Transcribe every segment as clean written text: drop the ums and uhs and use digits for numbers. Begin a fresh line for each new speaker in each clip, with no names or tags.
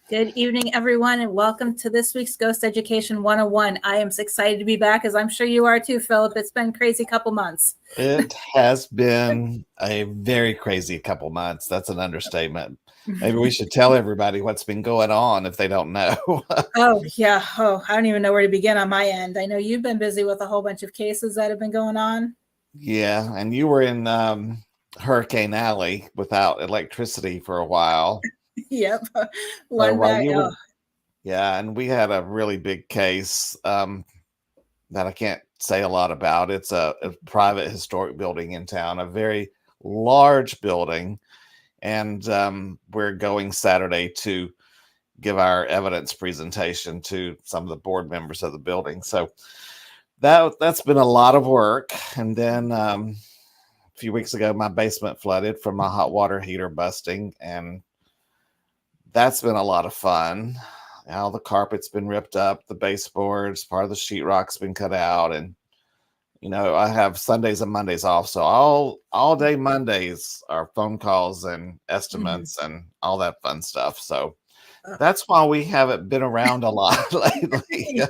Good evening, everyone, and welcome to this week's Ghost Education 101. I am excited to be back, as I'm sure you are too, Philip. It's been a crazy couple months.
It has been a very crazy couple months. That's an understatement. Maybe we should tell everybody what's been going on if they don't know.
Oh, yeah. Oh, I don't even know where to begin on my end. I know you've been busy with a whole bunch of cases that have been going on.
Yeah, and you were in Hurricane Alley without electricity for a while.
Yep.
Yeah, and we had a really big case that I can't say a lot about. It's a private historic building in town, a very large building. And we're going Saturday to give our evidence presentation to some of the board members of the building. So that's been a lot of work. And then a few weeks ago, my basement flooded from my hot water heater busting. And that's been a lot of fun. Now the carpet's been ripped up, the baseboards, part of the sheetrock's been cut out. And, you know, I have Sundays and Mondays off. So all day Mondays are phone calls and estimates and all that fun stuff. So that's why we haven't been around a lot lately.
Yeah.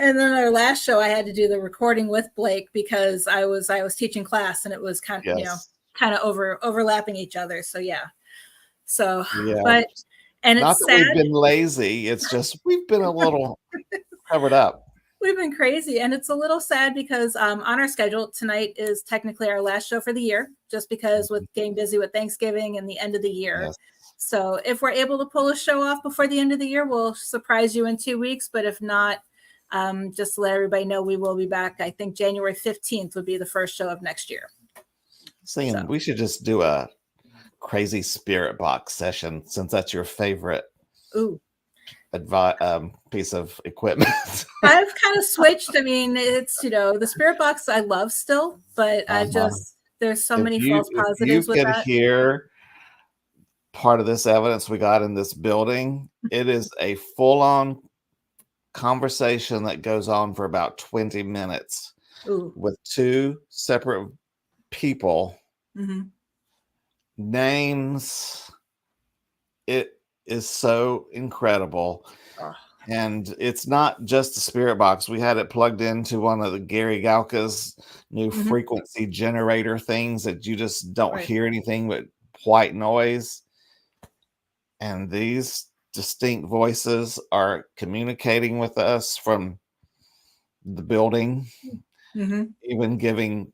And then our last show, I had to do the recording with Blake because I was teaching class and it was kind of, overlapping each other. So, yeah. So,
yeah.
But, and
not
it's
that
sad.
We've been lazy. It's just, we've been a little covered up.
We've been crazy, and it's a little sad because on our schedule tonight is technically our last show for the year, just because with getting busy with Thanksgiving and the end of the year.
Yes.
So if we're able to pull a show off before the end of the year, we'll surprise you in 2 weeks. But if not, just to let everybody know, we will be back. I think January 15th would be the first show of next year.
We should just do a crazy spirit box session, since that's your favorite piece of equipment.
I've kind of switched. I mean, it's, the spirit box I love still, but there's so many false positives with that.
If you could hear part of this evidence we got in this building, it is a full-on conversation that goes on for about 20 minutes with two separate people. Names. It is so incredible. And it's not just the spirit box. We had it plugged into one of the Gary Galka's new frequency generator things that you just don't hear anything but white noise. And these distinct voices are communicating with us from the building, even giving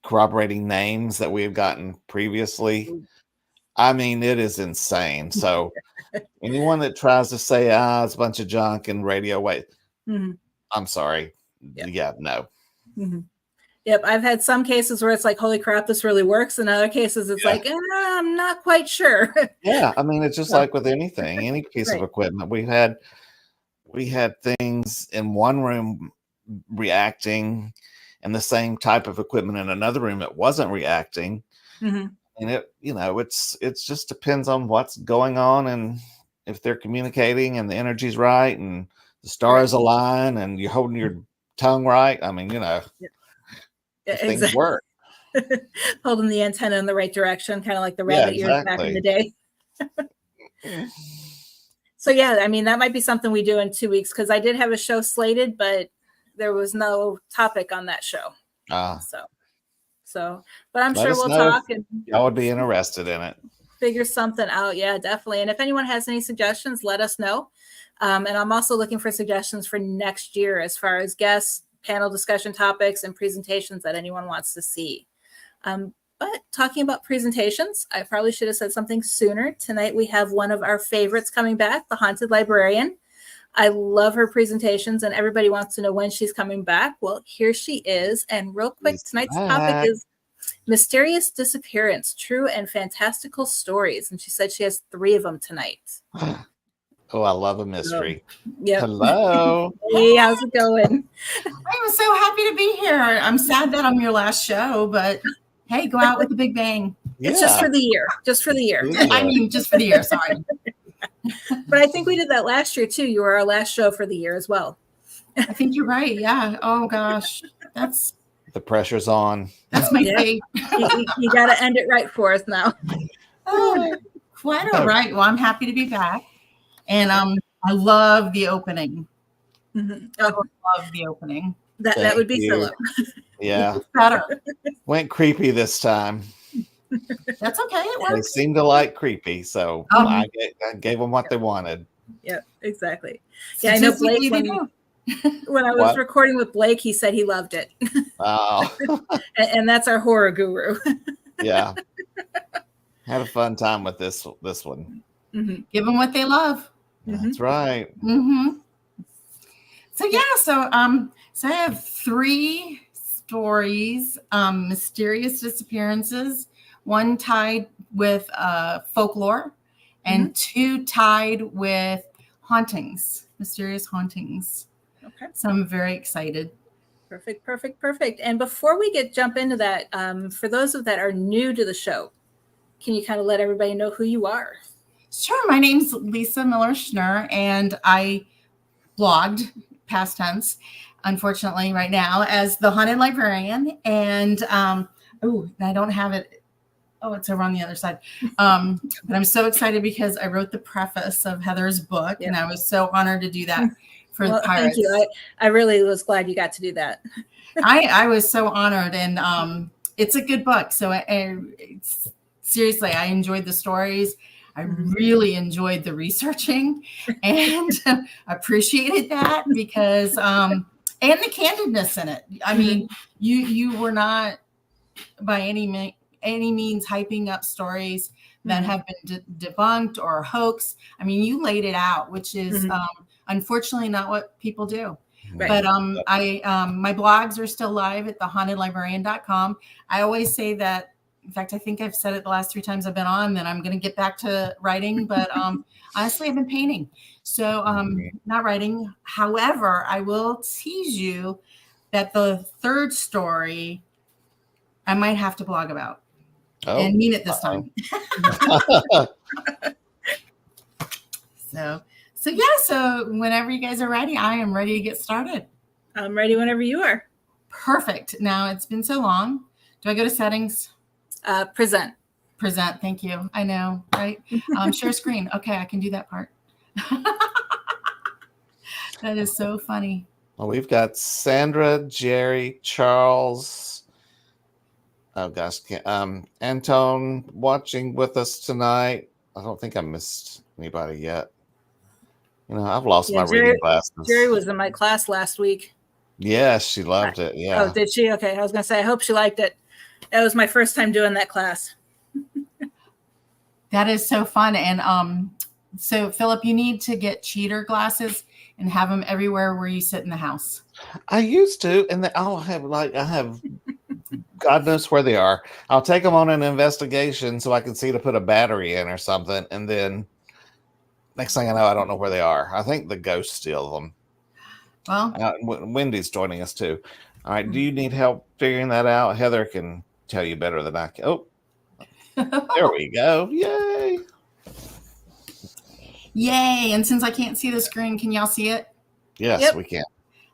corroborating names that we have gotten previously. I mean, it is insane. So anyone that tries to say, it's a bunch of junk and radio wave, I'm sorry. Yeah, no.
Yep. I've had some cases where it's like, holy crap, this really works. In other cases, it's like, I'm not quite sure.
Yeah. I mean, it's just like with anything, any piece of equipment. We had things in one room reacting, and the same type of equipment in another room it wasn't reacting. And it just depends on what's going on and if they're communicating and the energy's right and the stars align and you're holding your tongue right. I mean, things work.
Holding the antenna in the right direction, kind of like the rabbit ears back in the day. So I mean, that might be something we do in 2 weeks, because I did have a show slated, but there was no topic on that show. But I'm sure we'll talk. And
I would be interested in it.
Figure something out. Yeah, definitely. And if anyone has any suggestions, let us know. And I'm also looking for suggestions for next year as far as guests, panel discussion topics, and presentations that anyone wants to see. But talking about presentations, I probably should have said something sooner. Tonight we have one of our favorites coming back, the Haunted Librarian. I love her presentations, and everybody wants to know when she's coming back. Well, here she is. And real quick, tonight's topic is mysterious disappearance, true and fantastical stories. And she said she has 3 of them tonight.
Oh, I love a mystery.
Yep.
Hello.
Hey, how's it going?
I'm so happy to be here. I'm sad that I'm your last show, but hey, go out with a big bang.
It's just for the year. Just for the year.
I mean, just for the year. Sorry.
But I think we did that last year too. You were our last show for the year as well.
I think you're right. Yeah. Oh gosh, that's
The pressure's on.
my
Yeah.
fate.
You got to end it right for us now.
Oh, quite all right. Well, I'm happy to be back, and I love the opening.
Mm-hmm.
I love the opening.
That would be
you.
Philip.
Yeah.
It's better.
Went creepy this time.
That's okay. It
They
works.
seemed to like creepy, so I gave them what they wanted.
Yep, exactly. Yeah, I know
Statistically,
Blake.
they do.
When I was
What?
recording with Blake, he said he loved it,
Oh,
and that's our horror guru.
yeah. Had a fun time with this one.
Mm-hmm.
Give them what they love.
That's right.
Mm-hmm. So yeah, so I have 3 stories, mysterious disappearances, 1 tied with folklore, and 2 tied with hauntings, mysterious hauntings.
Okay.
So I'm very excited.
Perfect. And before we jump into that, for those that are new to the show, can you kind of let everybody know who you are?
Sure. My name's Lesia Miller Schnur, and I blogged, past tense, unfortunately, right now, as the Haunted Librarian. And I don't have it. Oh, it's over on the other side. But I'm so excited because I wrote the preface of Heather's book, and I was so honored to do that for the Pirates.
Thank you. I really was glad you got to do that.
I was so honored, and it's a good book. So seriously, I enjoyed the stories. I really enjoyed the researching and appreciated that because, and the candidness in it. I mean, you were not by any means hyping up stories that have been debunked or hoax. I mean, you laid it out, which is unfortunately not what people do.
Right.
But my blogs are still live at thehauntedlibrarian.com. I always say that. In fact, I think I've said it the last 3 times I've been on that I'm going to get back to writing. But honestly, I've been painting. So not writing. However, I will tease you that the 3rd story I might have to blog about. And mean it this time. So yeah, so whenever you guys are ready, I am ready to get started.
I'm ready whenever you are.
Perfect. Now, it's been so long. Do I go to settings?
Present.
Thank you. I know, right? Share screen. Okay, I can do that part. That is so funny.
Well, we've got Sandra, Jerry, Charles. Oh gosh, Antone watching with us tonight. I don't think I missed anybody yet. I've lost my reading glasses.
Jerry was in my class last week.
Yes, she loved it. Yeah.
Oh, did she? Okay, I was gonna say I hope she liked it. That was my first time doing that class.
That is so fun. And so Philip, you need to get cheater glasses and have them everywhere where you sit in the house.
I used to, and I have God knows where they are. I'll take them on an investigation so I can see to put a battery in or something, and then next thing I know, I don't know where they are. I think the ghosts steal them.
Well,
Wendy's joining us too. All right. Do you need help figuring that out? Heather can tell you better than I can. Oh, there we go. Yay.
Yay. And since I can't see the screen, can y'all see it?
Yes, we can.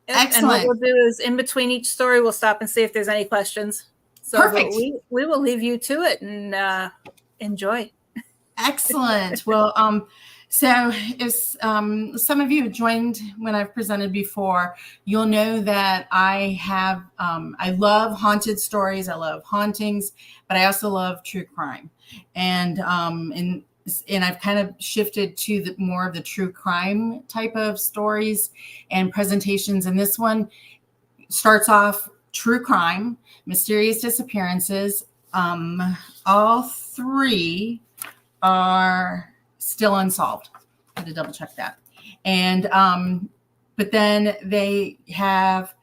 Excellent. And what we'll do is in between each story, we'll stop and see if there's any questions. So
perfect.
We will leave you to it and enjoy.
Excellent. Well, so if some of you have joined when I've presented before, you'll know that I love haunted stories. I love hauntings, but I also love true crime. And I've kind of shifted to more of the true crime type of stories and presentations. And this one starts off true crime, mysterious disappearances. All 3 are still unsolved. I had to double check that. And but then they have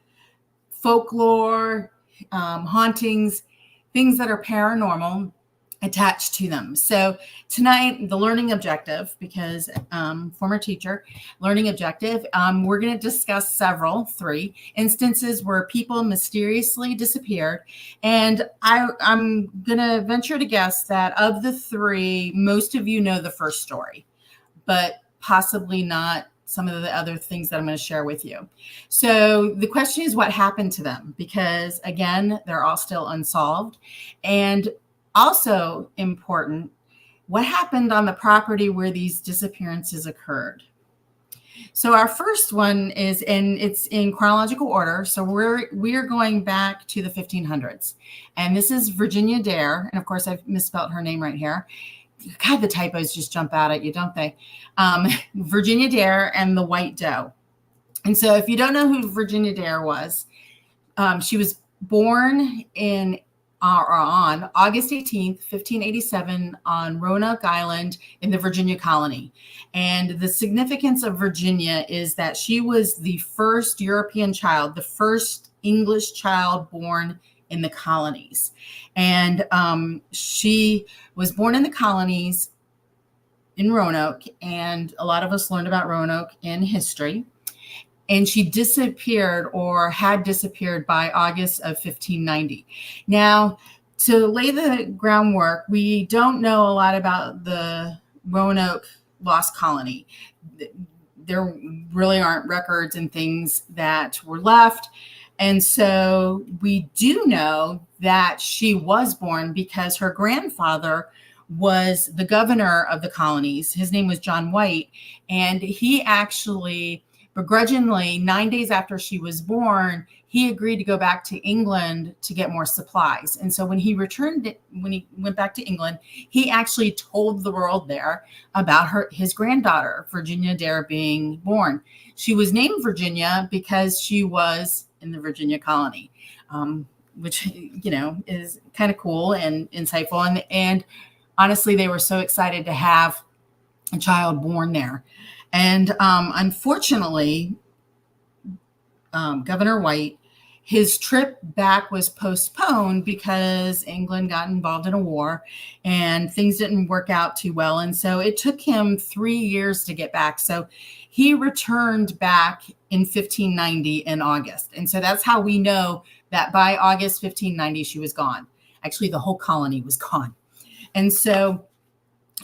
folklore, hauntings, things that are paranormal attached to them. So tonight, the learning objective, because former teacher, learning objective, we're going to discuss 3 instances where people mysteriously disappeared. And I'm going to venture to guess that of the 3, most of you know the first story. But possibly not some of the other things that I'm going to share with you. So the question is, what happened to them? Because again, they're all still unsolved. And also important, what happened on the property where these disappearances occurred? So our first one is, and it's in chronological order. So we're going back to the 1500s, and this is Virginia Dare. And of course, I've misspelled her name right here. God, the typos just jump out at you, don't they? Virginia Dare and the White Doe. And so if you don't know who Virginia Dare was, she was born on August 18th, 1587 on Roanoke Island in the Virginia colony. And the significance of Virginia is that she was the first European child, the first English child born in the colonies. And she was born in the colonies in Roanoke, and a lot of us learned about Roanoke in history. And she disappeared, or had disappeared, by August of 1590. Now, to lay the groundwork, we don't know a lot about the Roanoke lost colony. There really aren't records and things that were left. And so we do know that she was born because her grandfather was the governor of the colonies. His name was John Wyatt. And he actually, begrudgingly, 9 days after she was born, he agreed to go back to England to get more supplies. And so when he went back to England, he actually told the world there about his granddaughter, Virginia Dare, being born. She was named Virginia because she was in the Virginia colony, which, is kind of cool and insightful. And honestly, they were so excited to have a child born there. And unfortunately, Governor Wyatt, his trip back was postponed because England got involved in a war and things didn't work out too well. And so it took him 3 years to get back. So he returned back in 1590 in August. And so that's how we know that by August 1590, she was gone. Actually, the whole colony was gone. And so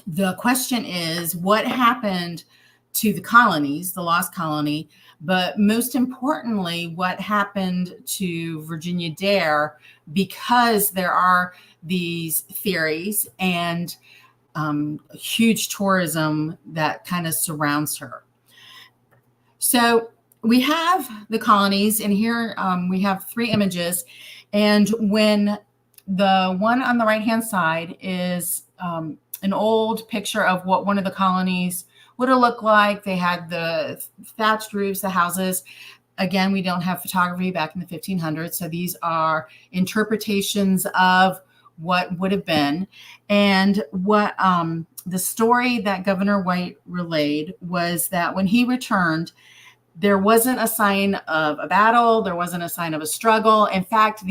the question is, what happened to the colonies, the lost colony, but most importantly, what happened to Virginia Dare, because there are these theories and huge tourism that kind of surrounds her. So we have the colonies, and here we have 3 images. And when the one on the right-hand side is an old picture of what one of the colonies would have looked like. They had the thatched roofs, the houses. Again, we don't have photography back in the 1500s. So these are interpretations of what would have been. And what the story that Governor Wyatt relayed was that when he returned, there wasn't a sign of a battle. There wasn't a sign of a struggle. In fact,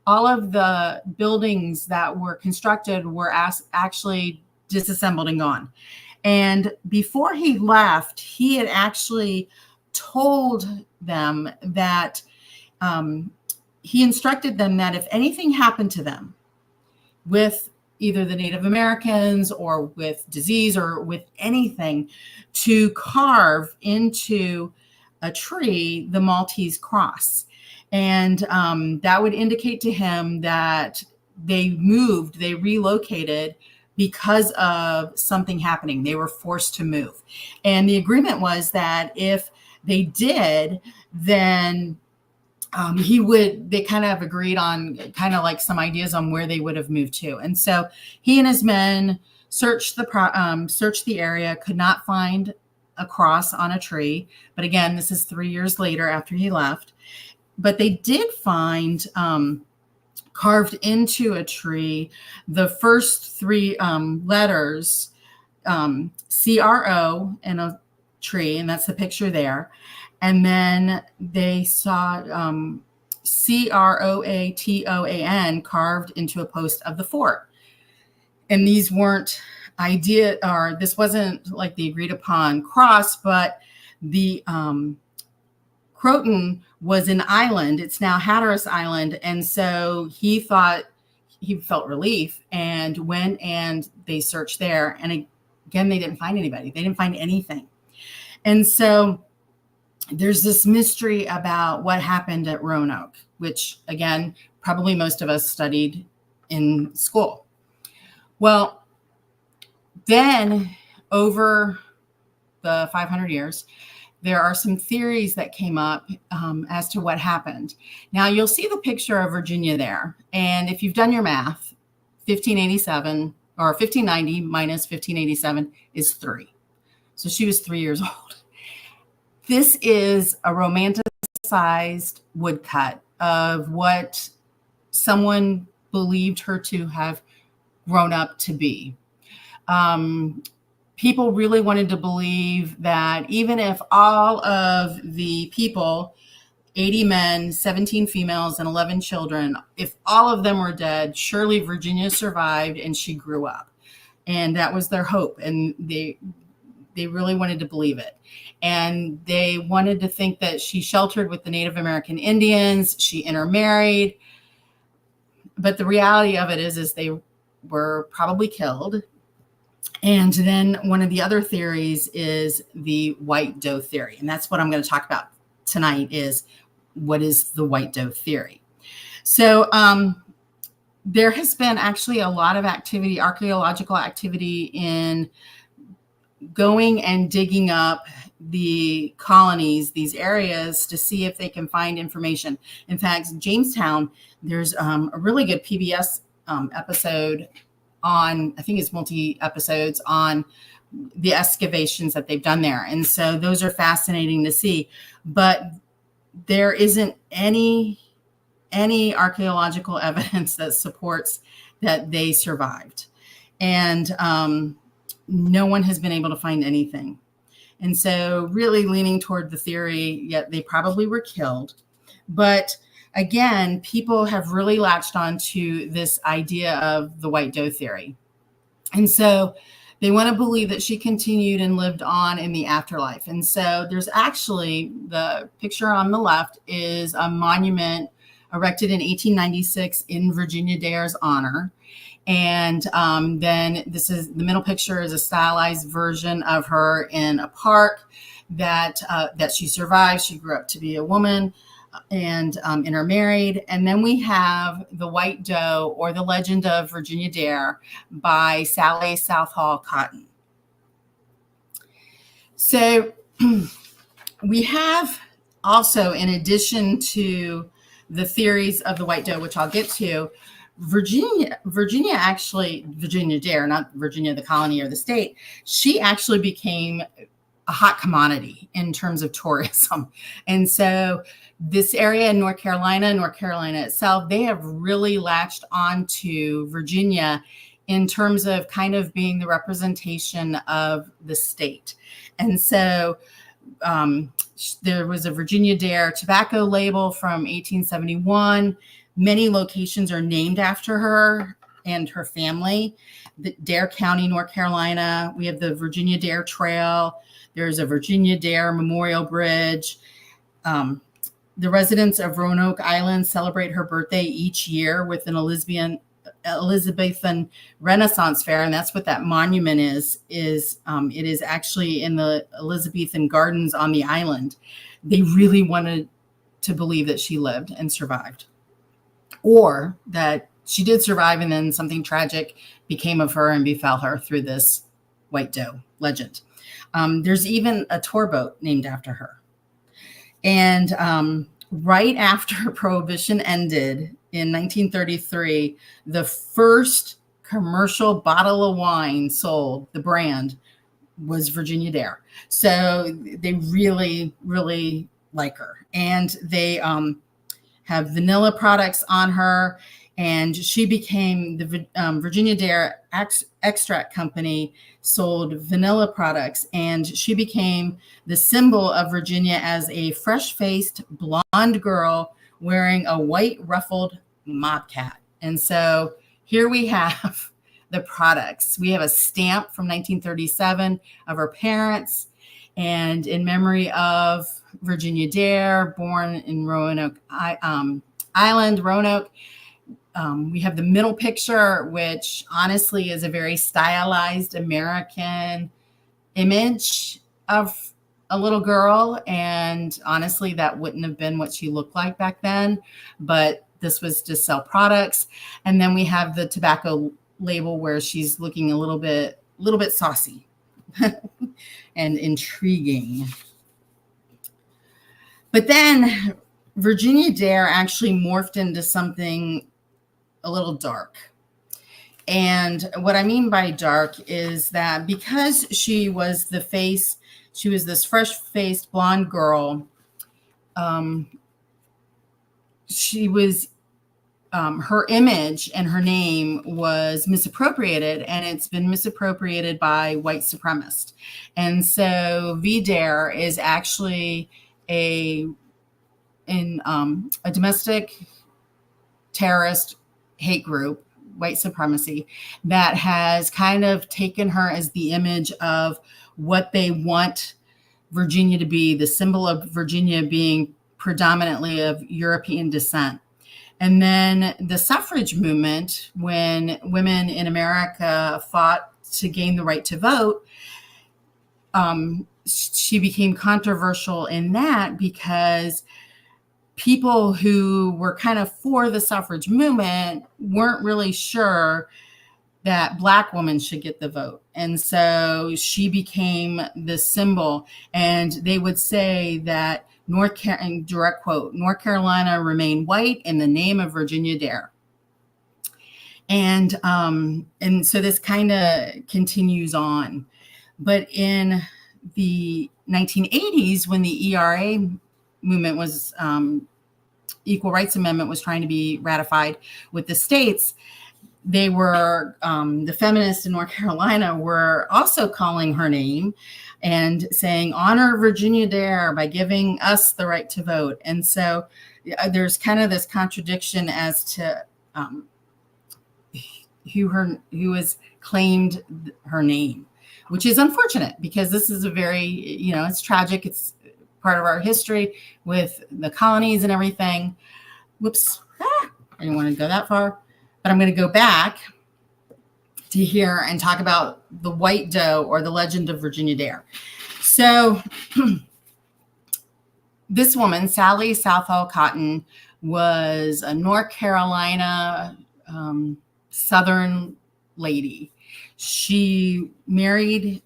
all of the buildings that were constructed were actually disassembled and gone. And before he left, he had actually told them that he instructed them that if anything happened to them with either the Native Americans or with disease or with anything, to carve into a tree the Maltese cross. And that would indicate to him that they relocated because of something happening. They were forced to move. And the agreement was that if they did, then they kind of agreed on kind of like some ideas on where they would have moved to. And so he and his men searched the area, could not find a cross on a tree. But again, this is 3 years later after he left. But they did find carved into a tree the first 3 letters, CRO in a tree, and that's the picture there. And then they saw CROATOAN carved into a post of the fort. And these weren't this wasn't like the agreed upon cross, but the Croton was an island. It's now Hatteras Island. And so he thought, he felt relief and went and they searched there. And again, they didn't find anybody. They didn't find anything. And so there's this mystery about what happened at Roanoke, which, again, probably most of us studied in school. Well, then over the 500 years, there are some theories that came up as to what happened. Now, you'll see the picture of Virginia there. And if you've done your math, 1587 or 1590 minus 1587 is 3. So she was 3 years old. This is a romanticized woodcut of what someone believed her to have grown up to be. People really wanted to believe that even if all of the people, 80 men, 17 females, and 11 children, if all of them were dead, surely Virginia survived and she grew up. And that was their hope. And they really wanted to believe it. And they wanted to think that she sheltered with the Native American Indians, she intermarried. But the reality of it is they were probably killed. And then one of the other theories is the white doe theory. And that's what I'm going to talk about tonight, is what is the white doe theory. So there has been actually a lot of activity, archaeological activity, in going and digging up the colonies, these areas, to see if they can find information. In fact, Jamestown, there's a really good PBS episode on, I think it's multi-episodes, on the excavations that they've done there. And so those are fascinating to see. But there isn't any archaeological evidence that supports that they survived. And no one has been able to find anything. And so really leaning toward the theory, yet they probably were killed. But again, people have really latched on to this idea of the white doe theory. And so they want to believe that she continued and lived on in the afterlife. And so there's actually, the picture on the left is a monument erected in 1896 in Virginia Dare's honor. And then this is, the middle picture is a stylized version of her in a park that she survived. She grew up to be a woman and intermarried. And then we have The White Doe, or The Legend of Virginia Dare, by Sally Southall Cotton. So we have also, in addition to the theories of the white doe, which I'll get to, Virginia Dare, not Virginia, the colony or the state, she actually became a hot commodity in terms of tourism. And so this area in North Carolina itself, they have really latched onto Virginia in terms of kind of being the representation of the state. And so there was a Virginia Dare tobacco label from 1871. Many locations are named after her and her family. The Dare County, North Carolina, we have the Virginia Dare Trail. There's a Virginia Dare Memorial Bridge. The residents of Roanoke Island celebrate her birthday each year with an Elizabethan Renaissance fair, and that's what that monument is. It is actually in the Elizabethan gardens on the island. They really wanted to believe that she lived and survived, or that she did survive and then something tragic became of her and befell her through this white doe legend. There's even a tour boat named after her. And right after Prohibition ended in 1933, the first commercial bottle of wine sold, the brand, was Virginia Dare. So they really, really like her. And they have vanilla products on her. And she became the Virginia Dare Extract Company, sold vanilla products. And she became the symbol of Virginia as a fresh-faced blonde girl wearing a white ruffled mob cap. And so here we have the products. We have a stamp from 1937 of her parents, and in memory of Virginia Dare, born in Roanoke Island, Roanoke. we have the middle picture, which honestly is a very stylized American image of a little girl. And honestly, that wouldn't have been what she looked like back then, but this was to sell products. And then we have the tobacco label where she's looking a little bit saucy and intriguing. But then Virginia Dare actually morphed into something a little dark. And what I mean by dark is that because she was this fresh-faced blonde girl, she was, her image and her name was misappropriated, and it's been misappropriated by white supremacists. And so V-Dare is actually a domestic terrorist hate group, white supremacy, that has kind of taken her as the image of what they want Virginia to be, the symbol of Virginia being predominantly of European descent. And then the suffrage movement, when women in America fought to gain the right to vote, she became controversial in that because people who were kind of for the suffrage movement weren't really sure that Black women should get the vote. And so she became the symbol. And they would say that direct quote, North Carolina remain white in the name of Virginia Dare. And so this kind of continues on. But in the 1980s, when the ERA movement was, Equal Rights Amendment was trying to be ratified with the states, they were, the feminists in North Carolina were also calling her name and saying, honor Virginia Dare by giving us the right to vote. And so there's kind of this contradiction as to who has claimed her name, which is unfortunate because this is a very, it's tragic. It's part of our history with the colonies and everything. Whoops. I didn't want to go that far, but I'm going to go back to here and talk about the White Doe, or the legend of Virginia Dare. So this woman, Sally Southall Cotton, was a North Carolina Southern lady. She married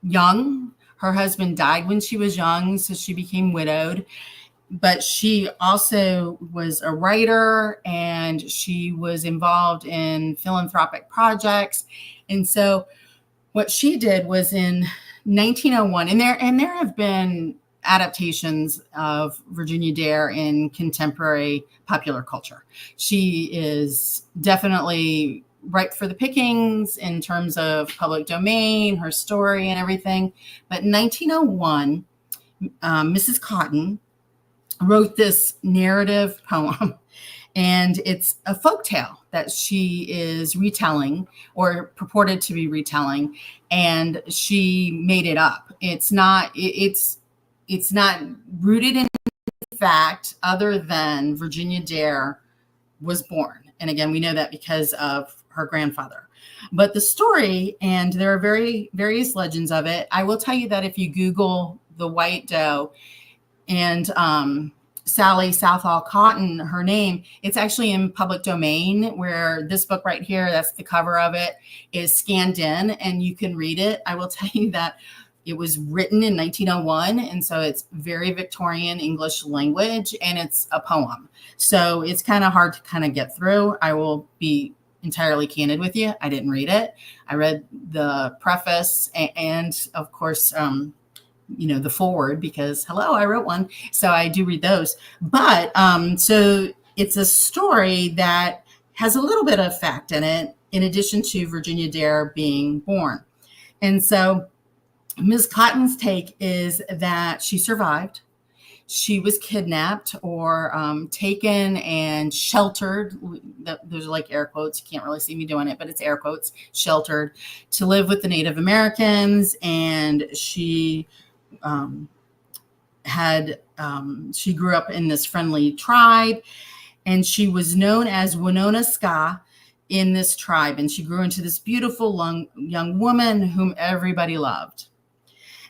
young. Her husband died when she was young, so she became widowed. But she also was a writer, and she was involved in philanthropic projects. And so what she did was in 1901, and there have been adaptations of Virginia Dare in contemporary popular culture. She is definitely ripe for the pickings in terms of public domain, her story and everything. But in 1901, Mrs. Cotton wrote this narrative poem, and it's a folktale that she is retelling, or purported to be retelling, and she made it up. It's not rooted in fact, other than Virginia Dare was born. And again, we know that because of her grandfather. But the story, and there are various legends of it. I will tell you that if you Google the White Doe and Sally Southall Cotton, her name, it's actually in public domain, where this book right here, that's the cover of it, is scanned in and you can read it. I will tell you that it was written in 1901, and so it's very Victorian English language, and it's a poem. So it's kind of hard to kind of get through. I will be entirely candid with you. I didn't read it. I read the preface and of course, the forward, because hello, I wrote one. So I do read those. But so it's a story that has a little bit of fact in it, in addition to Virginia Dare being born. And so Ms. Cotton's take is that she survived. She was kidnapped or taken and sheltered. Those are like air quotes. You can't really see me doing it, but it's air quotes, sheltered, to live with the Native Americans. And she she grew up in this friendly tribe. and she was known as Winona Ska in this tribe. And she grew into this beautiful young woman whom everybody loved.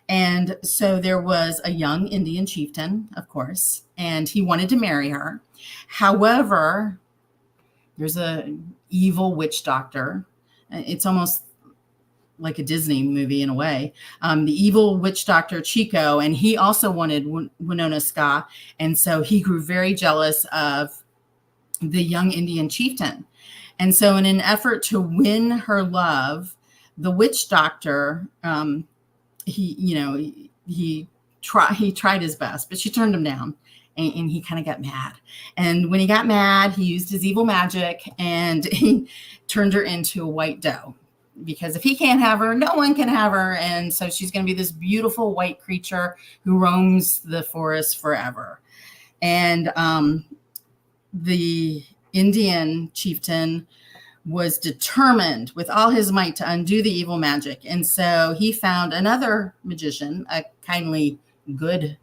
And so there was a young Indian chieftain, of course, and he wanted to marry her. However, there's a evil witch doctor. It's almost like a Disney movie in a way. The evil witch doctor Chico, and he also wanted Winona Ska. And so he grew very jealous of the young Indian chieftain. And so in an effort to win her love, the witch doctor, he tried his best, but she turned him down, and he kind of got mad. And when he got mad, he used his evil magic and he turned her into a white doe, because if he can't have her, no one can have her. And so she's going to be this beautiful white creature who roams the forest forever. And the Indian chieftain was determined with all his might to undo the evil magic. And so he found another magician, a kindly, good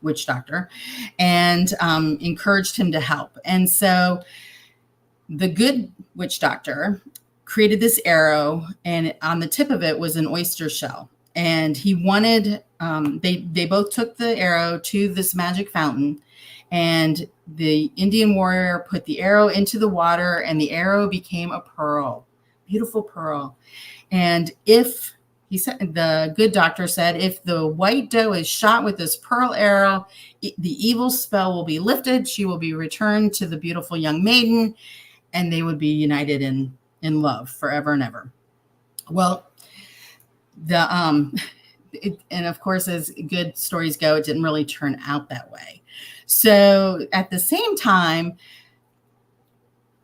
witch doctor, and encouraged him to help. And so the good witch doctor created this arrow, and on the tip of it was an oyster shell. And he wanted, they both took the arrow to this magic fountain, and the Indian warrior put the arrow into the water, and the arrow became a pearl, beautiful pearl. And if he said, the good doctor said, if the white doe is shot with this pearl arrow, the evil spell will be lifted. She will be returned to the beautiful young maiden, and they would be united in love forever and ever. Well, and of course, as good stories go, it didn't really turn out that way. So at the same time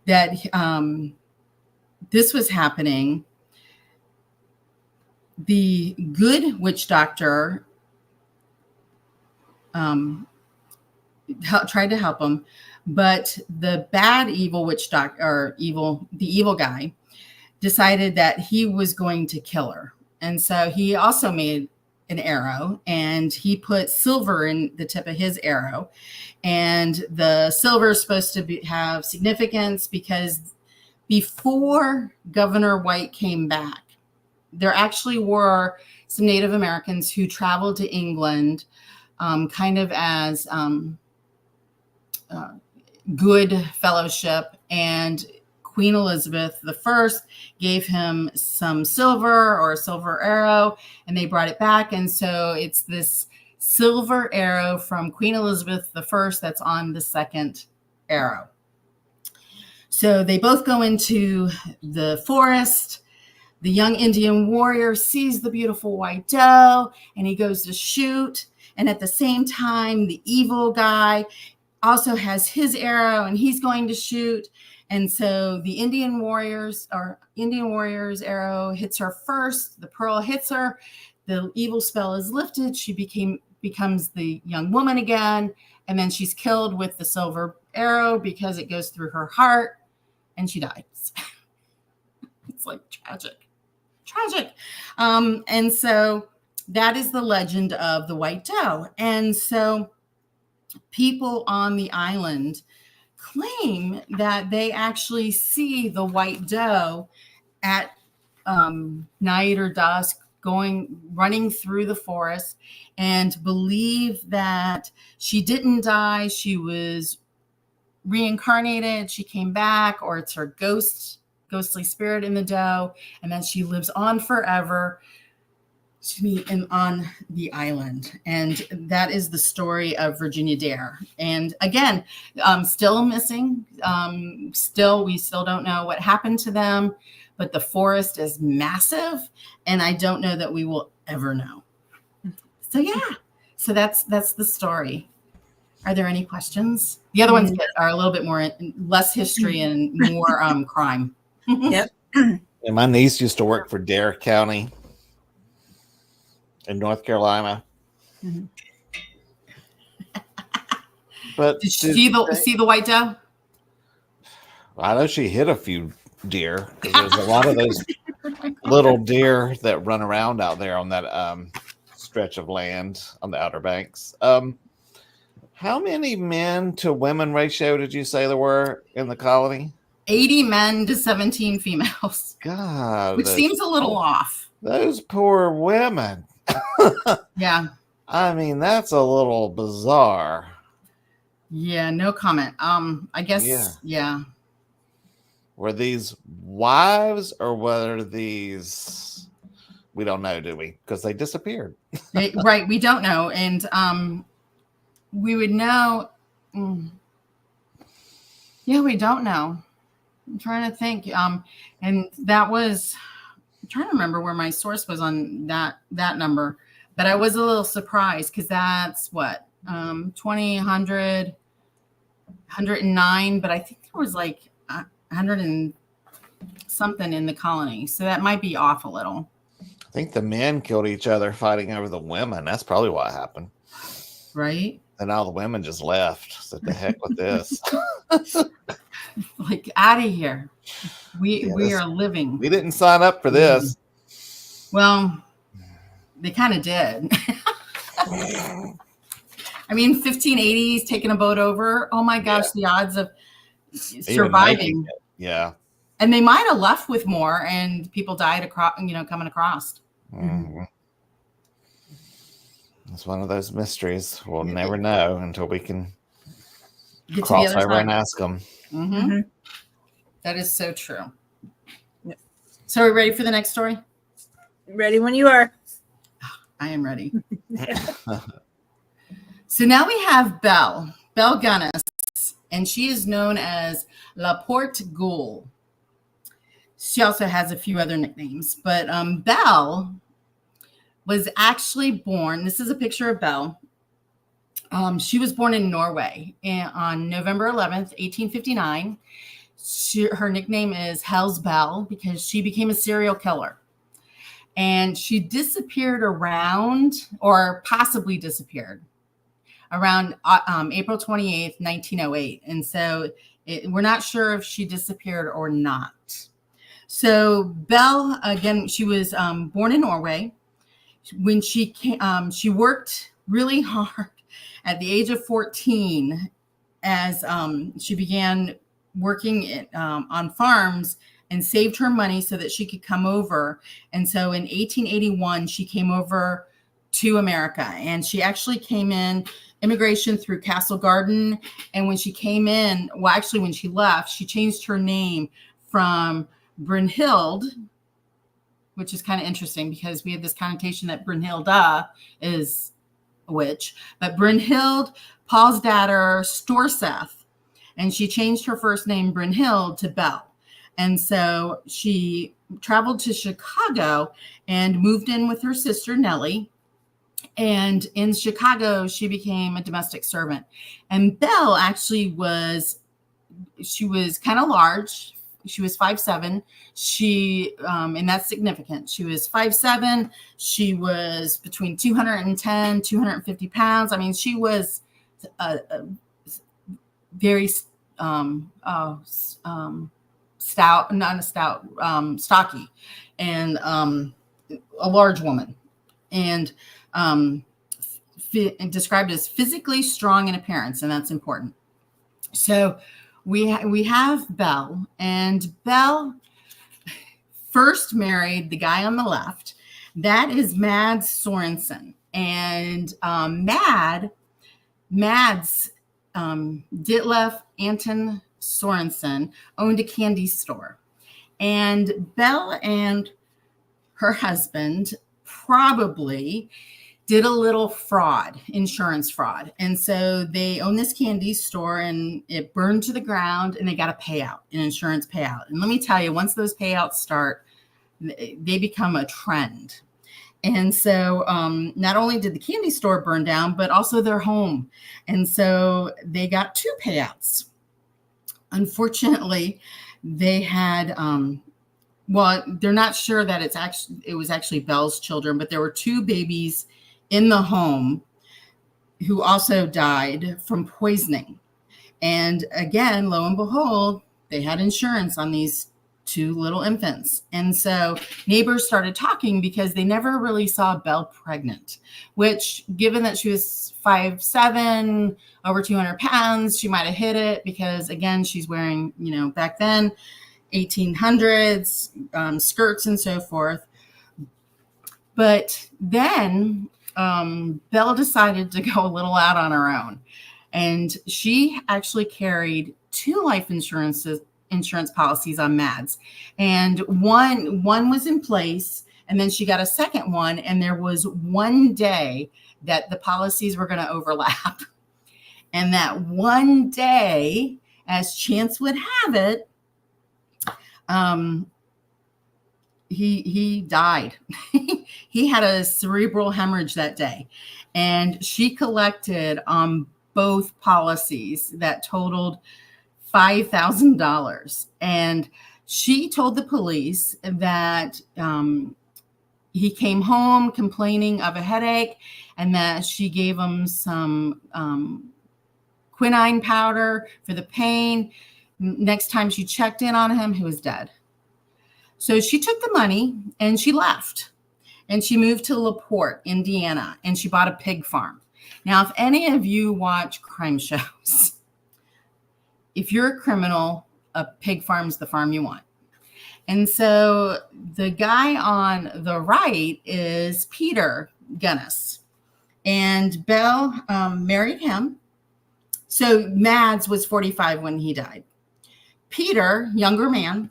that this was happening, the good witch doctor tried to help him, but the bad evil witch doctor, or the evil guy, decided that he was going to kill her. And so he also made an arrow, and he put silver in the tip of his arrow. And the silver is supposed to have significance, because before Governor Wyatt came back, there actually were some Native Americans who traveled to England kind of as good fellowship, and Queen Elizabeth I gave him some silver, or a silver arrow, and they brought it back. And so it's this silver arrow from Queen Elizabeth I that's on the second arrow. So they both go into the forest. The young Indian warrior sees the beautiful white doe, and he goes to shoot. And at the same time, the evil guy also has his arrow, and he's going to shoot. And so the Indian warrior's arrow hits her first. The pearl hits her. The evil spell is lifted. She becomes the young woman again. And then she's killed with the silver arrow because it goes through her heart, and she dies. It's like tragic. And so that is the legend of the white doe. And so people on the island claim that they actually see the white doe at night or dusk running through the forest, and believe that she didn't die. She was reincarnated. She came back, or it's her ghostly spirit in the doe, and then she lives on forever on the island. And that is the story of Virginia Dare. And again, still missing. We still don't know what happened to them, but the forest is massive, and I don't know that we will ever know. So yeah, so that's the story. Are there any questions? The other ones are a little bit less history and more crime.
Yep.
And my niece used to work for Dare County in North Carolina.
Mm-hmm.
But
did you see the white doe?
I know she hit a few deer, because there's a lot of those little deer that run around out there on that stretch of land on the Outer Banks. How many men to women ratio did you say there were in the colony?
80 men to 17 females,
God,
which seems a little off.
Those poor women.
Yeah.
I mean, that's a little bizarre.
Yeah, no comment. I guess, yeah.
Were these wives or were these, we don't know, do we? Because they disappeared.
Right, we don't know. And we would know. Yeah, we don't know. I'm trying to think. And that was, I'm trying to remember where my source was on that number, but I was a little surprised because that's what, 20, 100, 109, but I think there was like 100 and something in the colony. So that might be off a little.
I think the men killed each other fighting over the women. That's probably what happened.
Right.
And all the women just left. So the heck with this.
Like, out of here. We are living.
We didn't sign up for this.
Well, they kind of did. I mean, 1580s, taking a boat over. Oh my gosh, the odds of surviving.
Yeah.
And they might have left with more and people died across, coming across.
Mm-hmm. It's one of those mysteries we'll never know until we can cross over and ask them.
Mm-hmm. Mm-hmm. That is so true. Yep. So are we ready for the next story?
Ready when you are.
I am ready. So now we have Belle Gunnis, and she is known as La Porte Ghoul. She also has a few other nicknames, but Belle was actually born. This is a picture of Belle. She was born in Norway on November 11th, 1859. Her nickname is Hell's Belle because she became a serial killer. And she disappeared around, or possibly disappeared, around April 28th, 1908. And so we're not sure if she disappeared or not. So Belle, again, she was born in Norway. When she came, she worked really hard at the age of 14 as she began working on farms and saved her money so that she could come over. And so in 1881, she came over to America, and she actually came in immigration through Castle Garden. And when she came in, well, actually when she left, she changed her name from Brynhild, which is kind of interesting because we have this connotation that Brynhilda is a witch, but Brynhild Paulsdatter Storseth, and she changed her first name Brynhild to Belle. And so she traveled to Chicago and moved in with her sister Nellie. And in Chicago, she became a domestic servant. And Belle actually she was kind of large. She was 5'7". And that's significant. She was 5'7". She was between 210, 250 pounds. I mean, she was a very stout, not a stout, stocky, and a large woman, and described as physically strong in appearance, and that's important. So we have Belle, and Belle first married the guy on the left. That is Mads Sorensen, and Mads Ditlev Anton Sorensen owned a candy store, and Belle and her husband probably did a little insurance fraud. And so they own this candy store, and it burned to the ground, and they got a payout, an insurance payout. And let me tell you, once those payouts start, they become a trend. And so not only did the candy store burn down, but also their home. And so they got 2 payouts. Unfortunately, they had, they're not sure that it was actually Belle's children, but there were 2 babies in the home who also died from poisoning. And again, lo and behold, they had insurance on these 2 little infants. And so neighbors started talking because they never really saw Belle pregnant, which, given that she was 5'7", over 200 pounds, she might have hit it because, again, she's wearing, back then, 1800s skirts and so forth. But then Belle decided to go a little out on her own. And she actually carried 2 life insurance policies on Mads. And one was in place, and then she got a second one. And there was one day that the policies were going to overlap. And that one day, as chance would have it, he died. He had a cerebral hemorrhage that day. And she collected on both policies that totaled $5,000. And she told the police that he came home complaining of a headache, and that she gave him some quinine powder for the pain. Next time she checked in on him, he was dead. So she took the money and she left, and she moved to LaPorte, Indiana, and she bought a pig farm. Now, if any of you watch crime shows, if you're a criminal, a pig farm's the farm you want. And so the guy on the right is Peter Gunness, and Belle married him. So Mads was 45 when he died. Peter, younger man,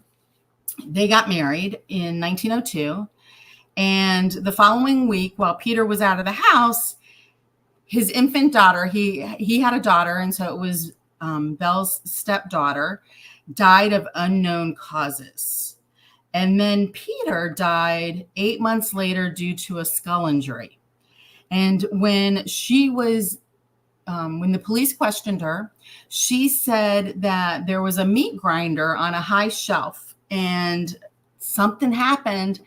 they got married in 1902. And the following week, while Peter was out of the house, his infant daughter, he had a daughter, and so it was Belle's stepdaughter, died of unknown causes. And then Peter died 8 months later due to a skull injury. And when when the police questioned her, she said that there was a meat grinder on a high shelf, and something happened.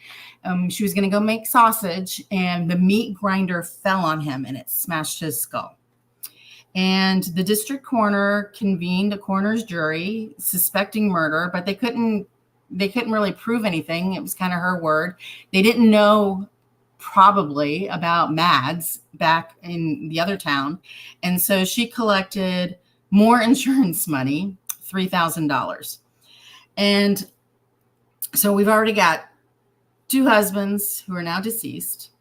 She was going to go make sausage, and the meat grinder fell on him and it smashed his skull. And the district coroner convened a coroner's jury suspecting murder, but they couldn't really prove anything. It was kind of her word. They didn't know probably about Mads back in the other town. And so she collected more insurance money, $3,000. And so we've already got 2 husbands who are now deceased.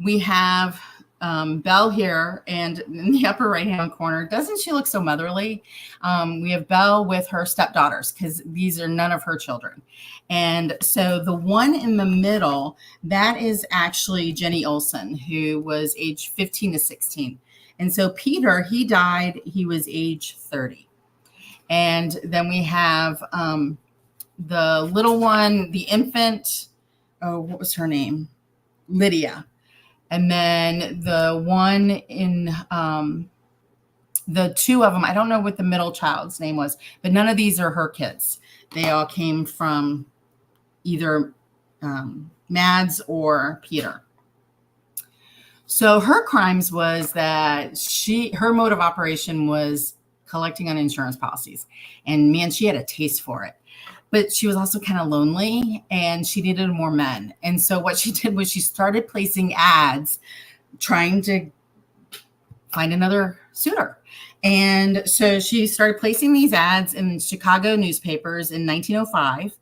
We have Belle here, and in the upper right-hand corner, doesn't she look so motherly? We have Belle with her stepdaughters, because these are none of her children. And so the one in the middle, that is actually Jenny Olson, who was age 15 to 16. And so Peter, he died, he was age 30. And then we have the little one, the infant, what was her name? Lydia. And then the one in the 2 of them, I don't know what the middle child's name was, but none of these are her kids. They all came from either Mads or Peter. So her crimes was that her mode of operation was collecting on insurance policies. And man, she had a taste for it. But she was also kind of lonely, and she needed more men. And so what she did was she started placing ads trying to find another suitor. And so she started placing these ads in Chicago newspapers in 1905.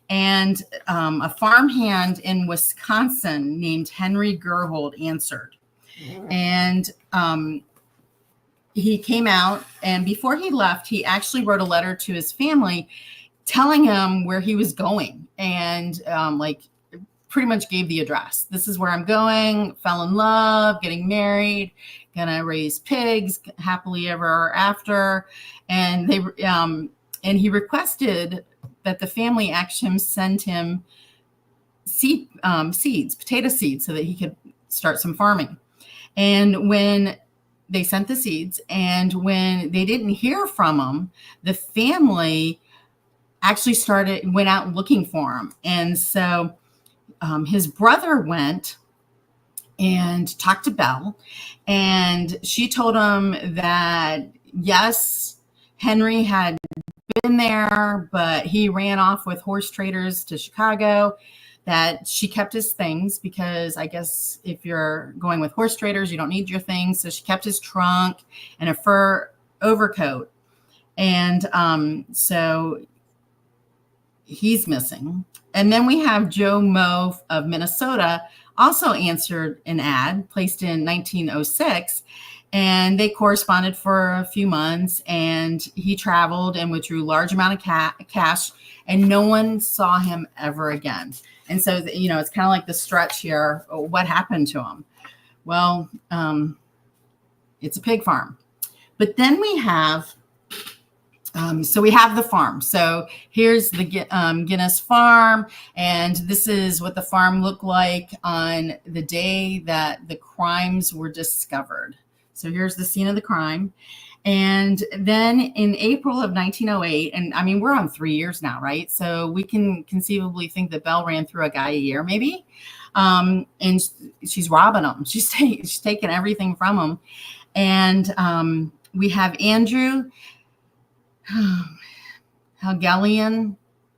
And a farmhand in Wisconsin named Henry Gerhold answered. And he came out, and before he left, he actually wrote a letter to his family telling him where he was going, and pretty much gave the address. This is where I'm going, fell in love, getting married, gonna raise pigs, happily ever after. And he requested that the family actually send him seeds, potato seeds, so that he could start some farming. And when they sent the seeds, and when they didn't hear from him, the family actually went out looking for him. And so his brother went and talked to Belle, and she told him that, yes, Henry had been there, but he ran off with horse traders to Chicago. That she kept his things because I guess if you're going with horse traders, you don't need your things. So she kept his trunk and a fur overcoat. And so he's missing. And then we have Joe Moe of Minnesota also answered an ad placed in 1906. And they corresponded for a few months, and he traveled and withdrew large amount of cash, and no one saw him ever again. And so, it's kind of like the stretch here. What happened to him? Well, it's a pig farm. But then we have, we have the farm. So here's the Guinness farm, and this is what the farm looked like on the day that the crimes were discovered. So here's the scene of the crime. And then in April of 1908, and I mean, we're on 3 years now, right? So we can conceivably think that Belle ran through a guy a year, maybe. And she's robbing them. She's taking everything from them. And we have Andrew Helgelian.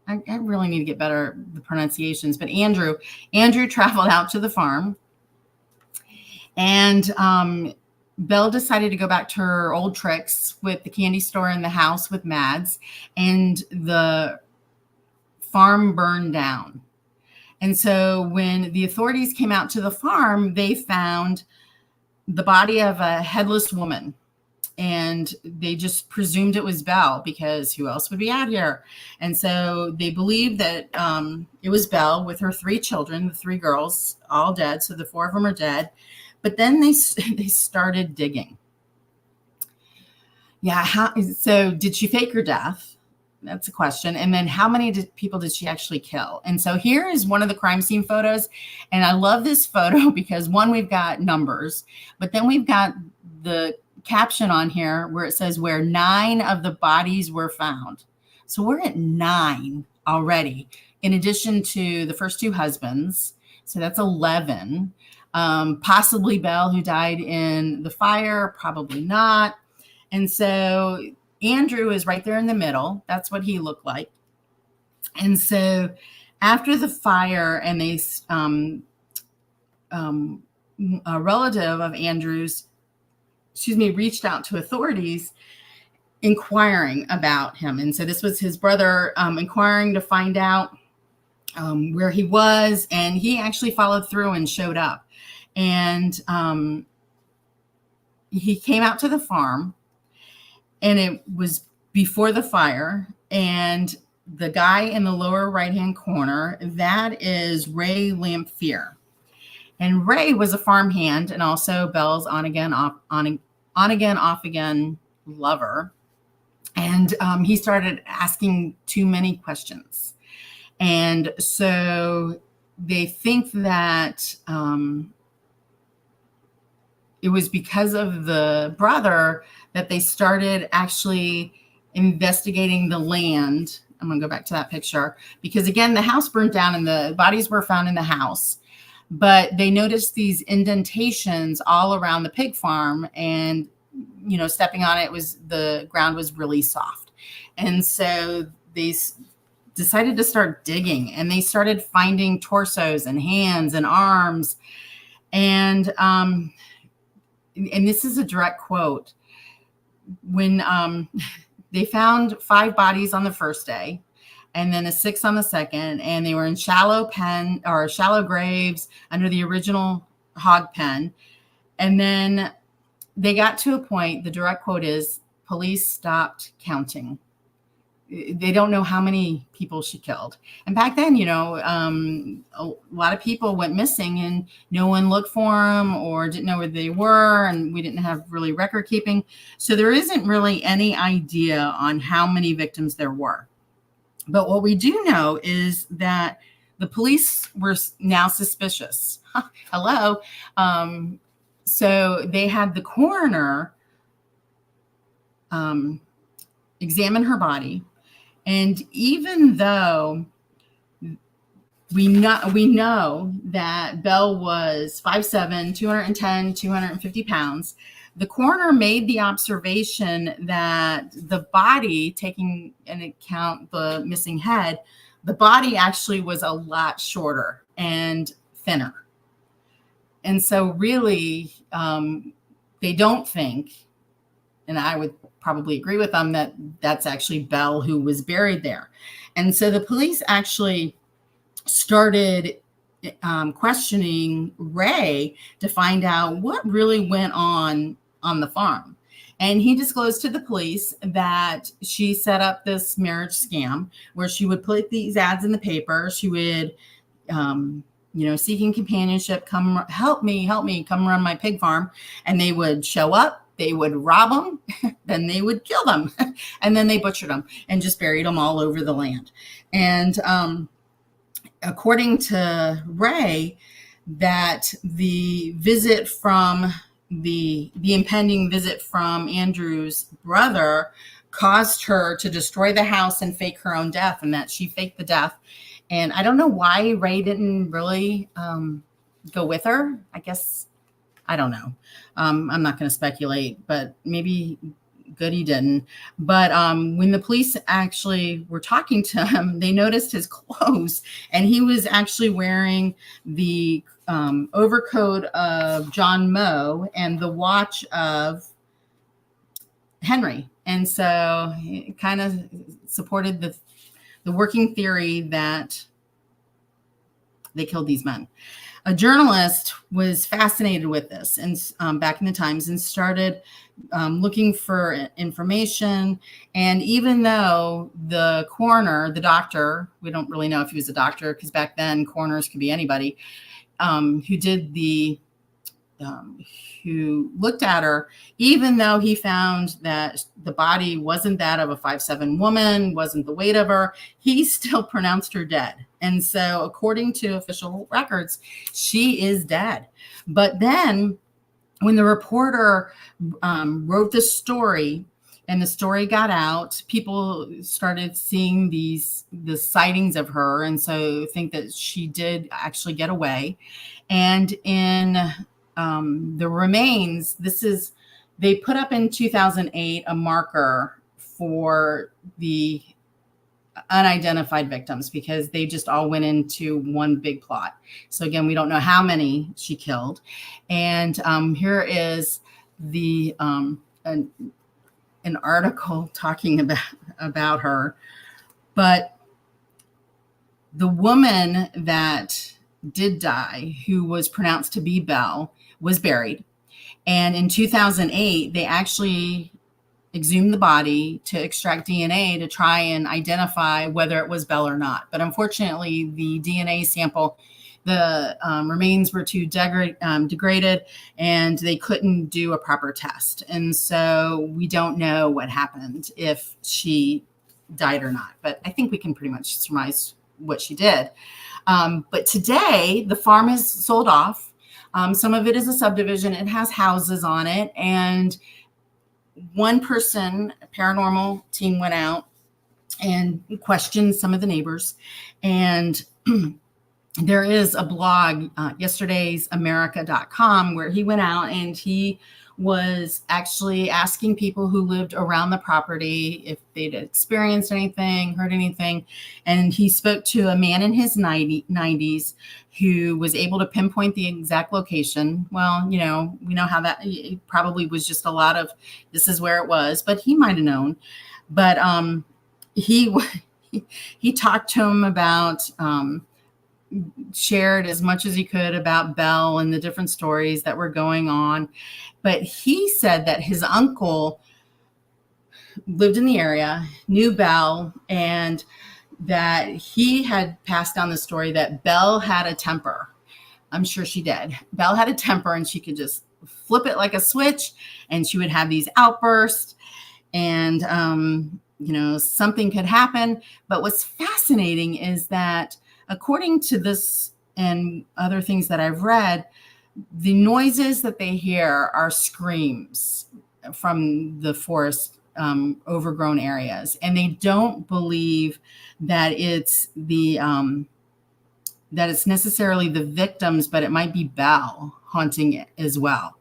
I really need to get better the pronunciations, but Andrew traveled out to the farm, and Belle decided to go back to her old tricks with the candy store in the house with Mads, and the farm burned down. And so when the authorities came out to the farm, they found the body of a headless woman, and they just presumed it was Belle because who else would be out here? And so they believed that it was Belle with her 3 children, the 3 girls, all dead. So the 4 of them are dead. But then they started digging. Yeah. So did she fake her death? That's a question. And then how many people did she actually kill? And so here is one of the crime scene photos. And I love this photo because, one, we've got numbers, but then we've got the caption on here where it says where 9 of the bodies were found. So we're at 9 already, in addition to the first 2 husbands. So that's 11. Possibly Belle, who died in the fire, probably not. And so Andrew is right there in the middle. That's what he looked like. And so after the fire, and a relative of Andrew's, reached out to authorities inquiring about him. And so this was his brother inquiring to find out where he was. And he actually followed through and showed up. And he came out to the farm, and it was before the fire. And the guy in the lower right-hand corner, that is Ray Lamphere. And Ray was a farmhand and also Belle's on again, off again lover. And he started asking too many questions. And so they think that it was because of the brother that they started actually investigating the land. I'm going to go back to that picture because, again, the house burned down and the bodies were found in the house. But they noticed these indentations all around the pig farm, and, stepping on it the ground was really soft. And so they decided to start digging, and they started finding torsos and hands and arms. And this is a direct quote. When they found 5 bodies on the first day, and then a 6th on the second, and they were in shallow graves under the original hog pen. And then they got to a point, the direct quote is, police stopped counting. They don't know how many people she killed. And back then, a lot of people went missing and no one looked for them or didn't know where they were. And we didn't have really record keeping. So there isn't really any idea on how many victims there were. But what we do know is that the police were now suspicious. Hello. So they had the coroner examine her body. And even though we know that Belle was 5'7", 210, 250 pounds, the coroner made the observation that the body, taking into account the missing head, the body actually was a lot shorter and thinner. And so really, they don't think, and I would probably agree with them, that that's actually Belle who was buried there. And so the police actually started questioning Ray to find out what really went on the farm. And he disclosed to the police that she set up this marriage scam where she would put these ads in the paper. She would, seeking companionship, come help me, come run my pig farm. And they would show up, they would rob them, then they would kill them. And then they butchered them and just buried them all over the land. And according to Ray, that the visit from the impending visit from Andrew's brother caused her to destroy the house and fake her own death, and that she faked the death. And I don't know why Ray didn't really go with her. I guess, I don't know. I'm not going to speculate, but maybe good he didn't. But when the police actually were talking to him, they noticed his clothes, and he was actually wearing the overcoat of John Moe and the watch of Henry. And so it kind of supported the working theory that they killed these men. A journalist was fascinated with this and back in the times, and started looking for information. And even though the coroner, the doctor, we don't really know if he was a doctor, because back then coroners could be anybody, who looked at her, even though he found that the body wasn't that of a 5'7" woman, wasn't the weight of her, he still pronounced her dead. And so according to official records, she is dead. But then when the reporter wrote the story and the story got out, people started seeing the sightings of her, and so think that she did actually get away. And in the remains, they put up in 2008 a marker for the unidentified victims, because they just all went into one big plot. So again, we don't know how many she killed. And here is the an article talking about her. But the woman that did die, who was pronounced to be Belle, was buried. And in 2008, they actually exhumed the body to extract DNA to try and identify whether it was Belle or not. But unfortunately, the DNA sample, the remains were too degraded, and they couldn't do a proper test. And so we don't know what happened, if she died or not. But I think we can pretty much surmise what she did. But today, the farm is sold off. Some of it is a subdivision. It has houses on it. And one person, a paranormal team, went out and questioned some of the neighbors. And there is a blog, yesterdaysamerica.com, where he went out and he was actually asking people who lived around the property if they'd experienced anything, heard anything. And he spoke to a man in his 90s who was able to pinpoint the exact location. Well, we know how that it probably was just a lot of, this is where it was, but he might have known. But he talked to him about, shared as much as he could about Belle and the different stories that were going on. But he said that his uncle lived in the area, knew Belle, and that he had passed down the story that Belle had a temper. I'm sure she did. Belle had a temper, and she could just flip it like a switch, and she would have these outbursts, and something could happen. But what's fascinating is that, according to this and other things that I've read, the noises that they hear are screams from the forest overgrown areas. And they don't believe that it's the that it's necessarily the victims, but it might be Belle haunting it as well.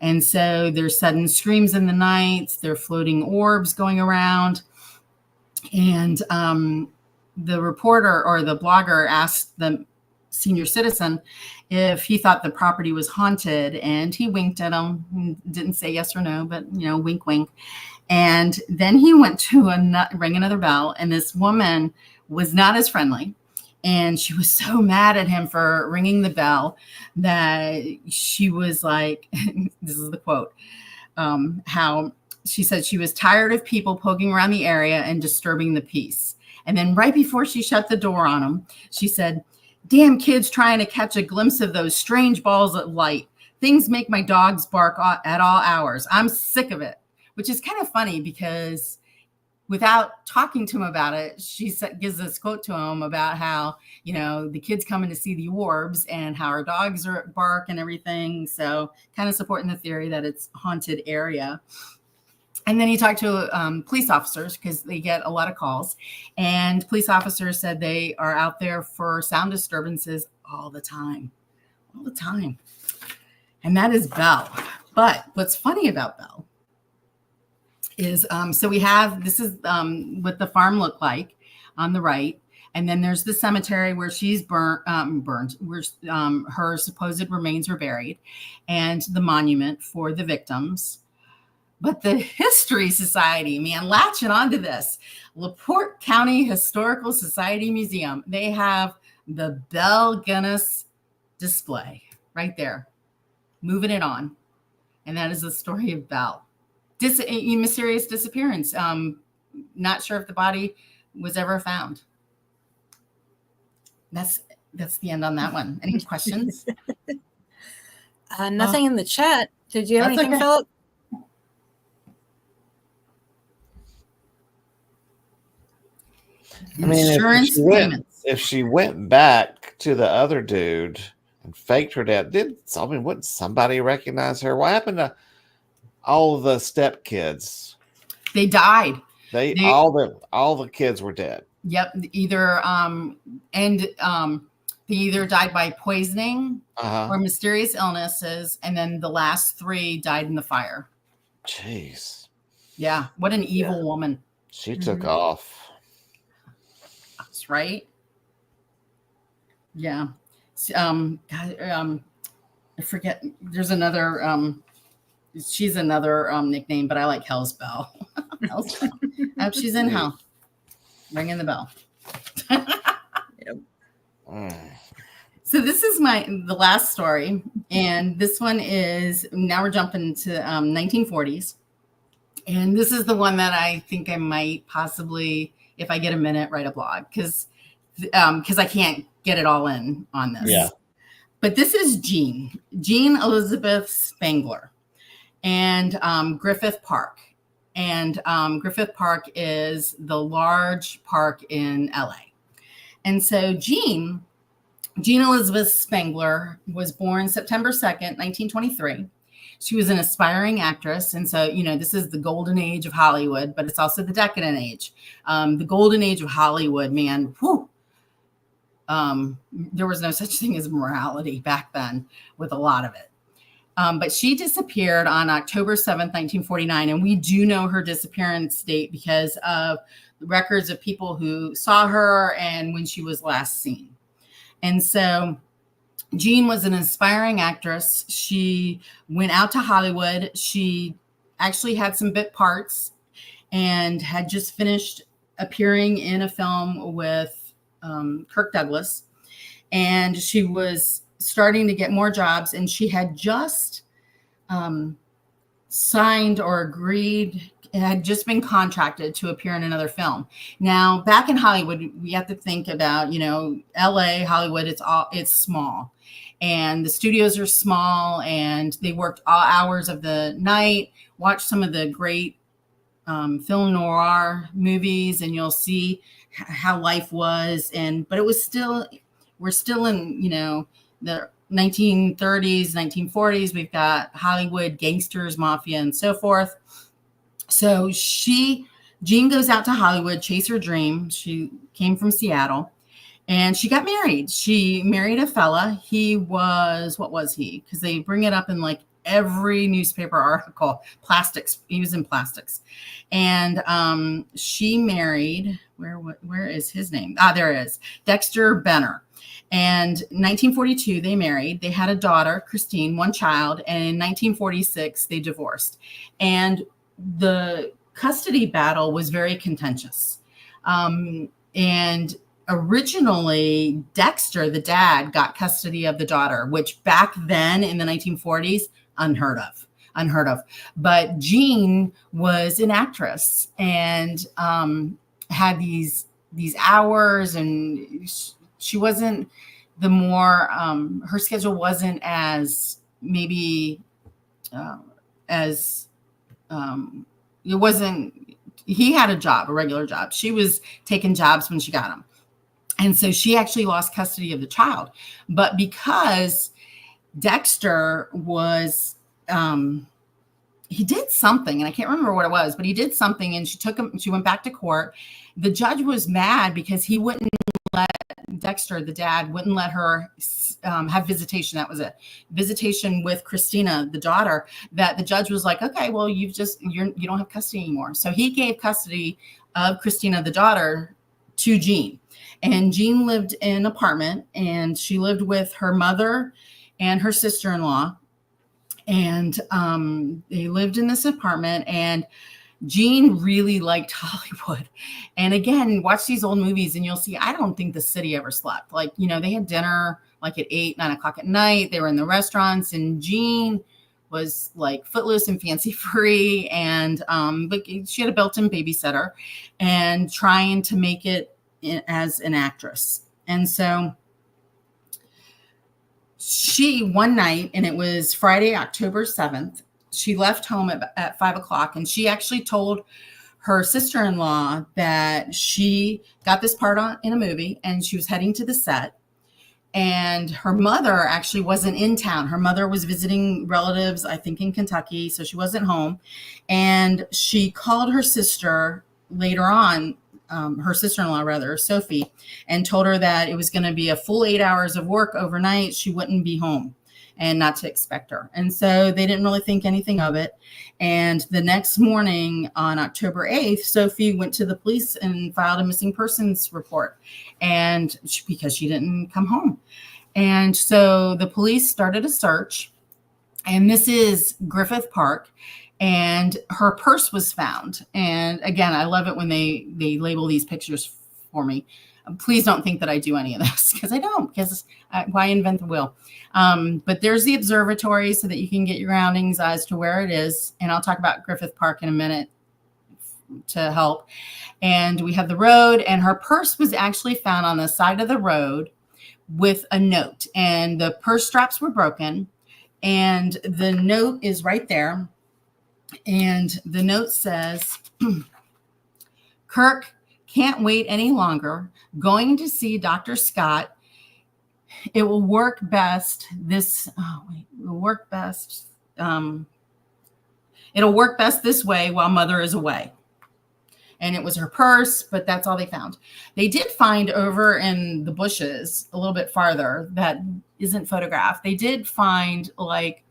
And so there's sudden screams in the night, there are floating orbs going around. And the reporter or the blogger asked the senior citizen if he thought the property was haunted, and he winked at him, didn't say yes or no, but wink, wink. And then he went to ring another bell, and this woman was not as friendly. And she was so mad at him for ringing the bell that she was like, this is the quote, how she said she was tired of people poking around the area and disturbing the peace. And then right before she shut the door on him, she said, "Damn kids trying to catch a glimpse of those strange balls of light. Things make my dogs bark at all hours. I'm sick of it." Which is kind of funny because without talking to him about it, she gives this quote to him about how, the kids coming to see the orbs and how our dogs are bark and everything. So kind of supporting the theory that it's a haunted area. And then he talked to police officers because they get a lot of calls. And police officers said they are out there for sound disturbances all the time. All the time. And that is Belle. But what's funny about Belle is, so we have, this is what the farm looked like on the right. And then there's the cemetery where she's burned, where her supposed remains are buried, and the monument for the victims. But the History Society, man, latching onto this. LaPorte County Historical Society Museum. They have the Belle Guinness display right there, moving it on. And that is the story of Belle. Mysterious disappearance. Not sure if the body was ever found. That's the end on that one. Any questions?
Nothing in the chat. Did you have anything,
okay.
Philip?
I mean,
Insurance payments.
if she went back to the other dude and faked her death, wouldn't somebody recognize her? What happened to all the stepkids?
They died.
All the kids were dead.
Yep. Either they either died by poisoning or mysterious illnesses, and then the last 3 died in the fire.
Jeez.
Yeah. What an evil woman.
She took off.
That's right. Yeah. I forget. There's another. She's another nickname, but I like Hell's Bell. Hell's Bell. Oh, she's in hell. Ringing the bell.
Yep.
So this is the last story, and this one is, now we're jumping to 1940s, and this is the one that I think I might possibly, if I get a minute, write a blog because I can't get it all in on this.
Yeah.
But this is Jean Elizabeth Spangler, and Griffith Park. And Griffith Park is the large park in LA. And so Jean Elizabeth Spangler was born September 2nd, 1923. She was an aspiring actress. And so, this is the golden age of Hollywood, but it's also the decadent age. The golden age of Hollywood, man, whew. There was no such thing as morality back then with a lot of it. But she disappeared on October 7th, 1949. And we do know her disappearance date because of the records of people who saw her and when she was last seen. And so Jean was an aspiring actress. She went out to Hollywood. She actually had some bit parts and had just finished appearing in a film with Kirk Douglas. And she was starting to get more jobs, and she had just signed or agreed, had just been contracted to appear in another film. Now, back in Hollywood, we have to think about, LA, Hollywood, it's small, and the studios are small, and they worked all hours of the night. Watch some of the great film noir movies, and you'll see how life was. But it was still, we're still in, the 1930s, 1940s. We've got Hollywood gangsters, mafia, and so forth. So Jean goes out to Hollywood, chase her dream. She came from Seattle, And she got married. She married a fella. He was, what was he? Because they bring it up in like every newspaper article. Plastics. He was in plastics. And she married, where is his name? There it is. Dexter Benner. And in 1942, they married. They had a daughter, Christine, one child. And in 1946, they divorced. And the custody battle was very contentious. And originally, Dexter, the dad, got custody of the daughter, which back then in the 1940s, unheard of. But Jean was an actress and had these hours, and she wasn't her schedule wasn't as maybe as it wasn't. He had a regular job. She was taking jobs when she got him. And so she actually lost custody of the child. But because Dexter was, he did something, and I can't remember what it was, but he did something, and she went back to court. The judge was mad because he wouldn't let Dexter, the dad, wouldn't let her have visitation. That was it. Visitation with Christina, the daughter, that the judge was like, okay, well, you don't have custody anymore. So he gave custody of Christina, the daughter, to Jean. And Jean lived in an apartment, and she lived with her mother and her sister-in-law. And they lived in this apartment, and Jean really liked Hollywood. And again, watch these old movies and you'll see, I don't think the city ever slept. Like, they had dinner like at 8, 9 o'clock at night. They were in the restaurants, and Jean was like footloose and fancy free. And, but she had a built-in babysitter and trying to make it as an actress. And so she, one night, and it was Friday, October 7th, she left home at 5 o'clock, and she actually told her sister-in-law that she got this part in a movie and she was heading to the set. And her mother actually wasn't in town. Her mother was visiting relatives, I think in Kentucky, so she wasn't home. And she called her sister later on, her sister-in-law rather, Sophie, and told her that it was going to be a full 8 hours of work overnight. She wouldn't be home and not to expect her. And so they didn't really think anything of it. And the next morning on October 8th, Sophie went to the police and filed a missing persons report, and because she didn't come home. And so the police started a search, and this is Griffith Park, and her purse was found. And again, I love it when they label these pictures for me. Please don't think that I do any of this, because I don't, because why invent the wheel? But there's the observatory so that you can get your groundings as to where it is. And I'll talk about Griffith Park in a minute to help. And we have the road, and her purse was actually found on the side of the road with a note, and the purse straps were broken, and the note is right there. And the note says, Kirk, can't wait any longer. Going to see Dr. Scott. It will work best it'll work best this way while mother is away. And it was her purse, but that's all they found. They did find over in the bushes a little bit farther that isn't photographed. They did find like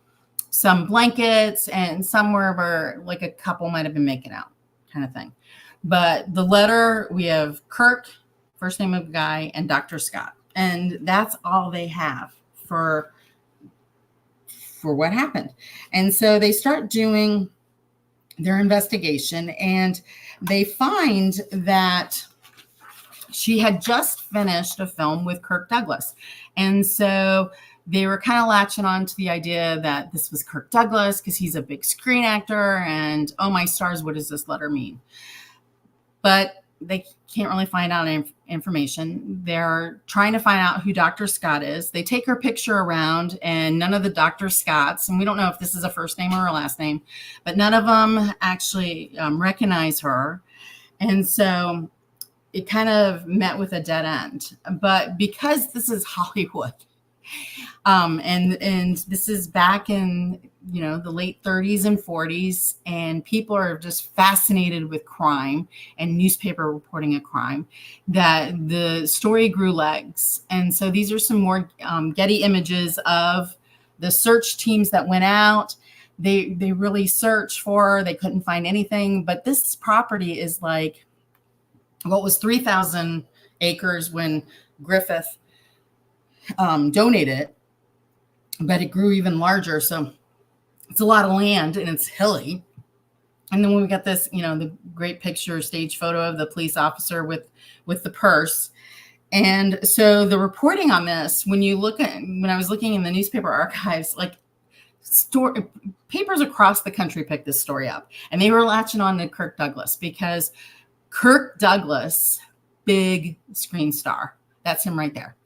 some blankets and somewhere where like a couple might have been making out, kind of thing. But the letter, we have Kirk, first name of the guy, and Dr. Scott. And that's all they have for what happened. And so they start doing their investigation, and they find that she had just finished a film with Kirk Douglas. And so they were kind of latching on to the idea that this was Kirk Douglas because he's a big screen actor, and oh my stars, what does this letter mean? But they can't really find out any information. They're trying to find out who Dr. Scott is. They take her picture around, and none of the Dr. Scotts, and we don't know if this is a first name or a last name, but none of them actually recognize her. And so it kind of met with a dead end. But because this is Hollywood, And this is back in, the late 30s and 40s, and people are just fascinated with crime and newspaper reporting of crime, that the story grew legs. And so these are some more Getty images of the search teams that went out. They really searched they couldn't find anything, but this property is like, what was 3,000 acres when Griffith donated it, but it grew even larger. So it's a lot of land and it's hilly. And then when we got this, the great picture, stage photo of the police officer with the purse. And so the reporting on this, when I was looking in the newspaper archives, like papers across the country picked this story up, and they were latching on to Kirk Douglas, because Kirk Douglas, big screen star, that's him right there.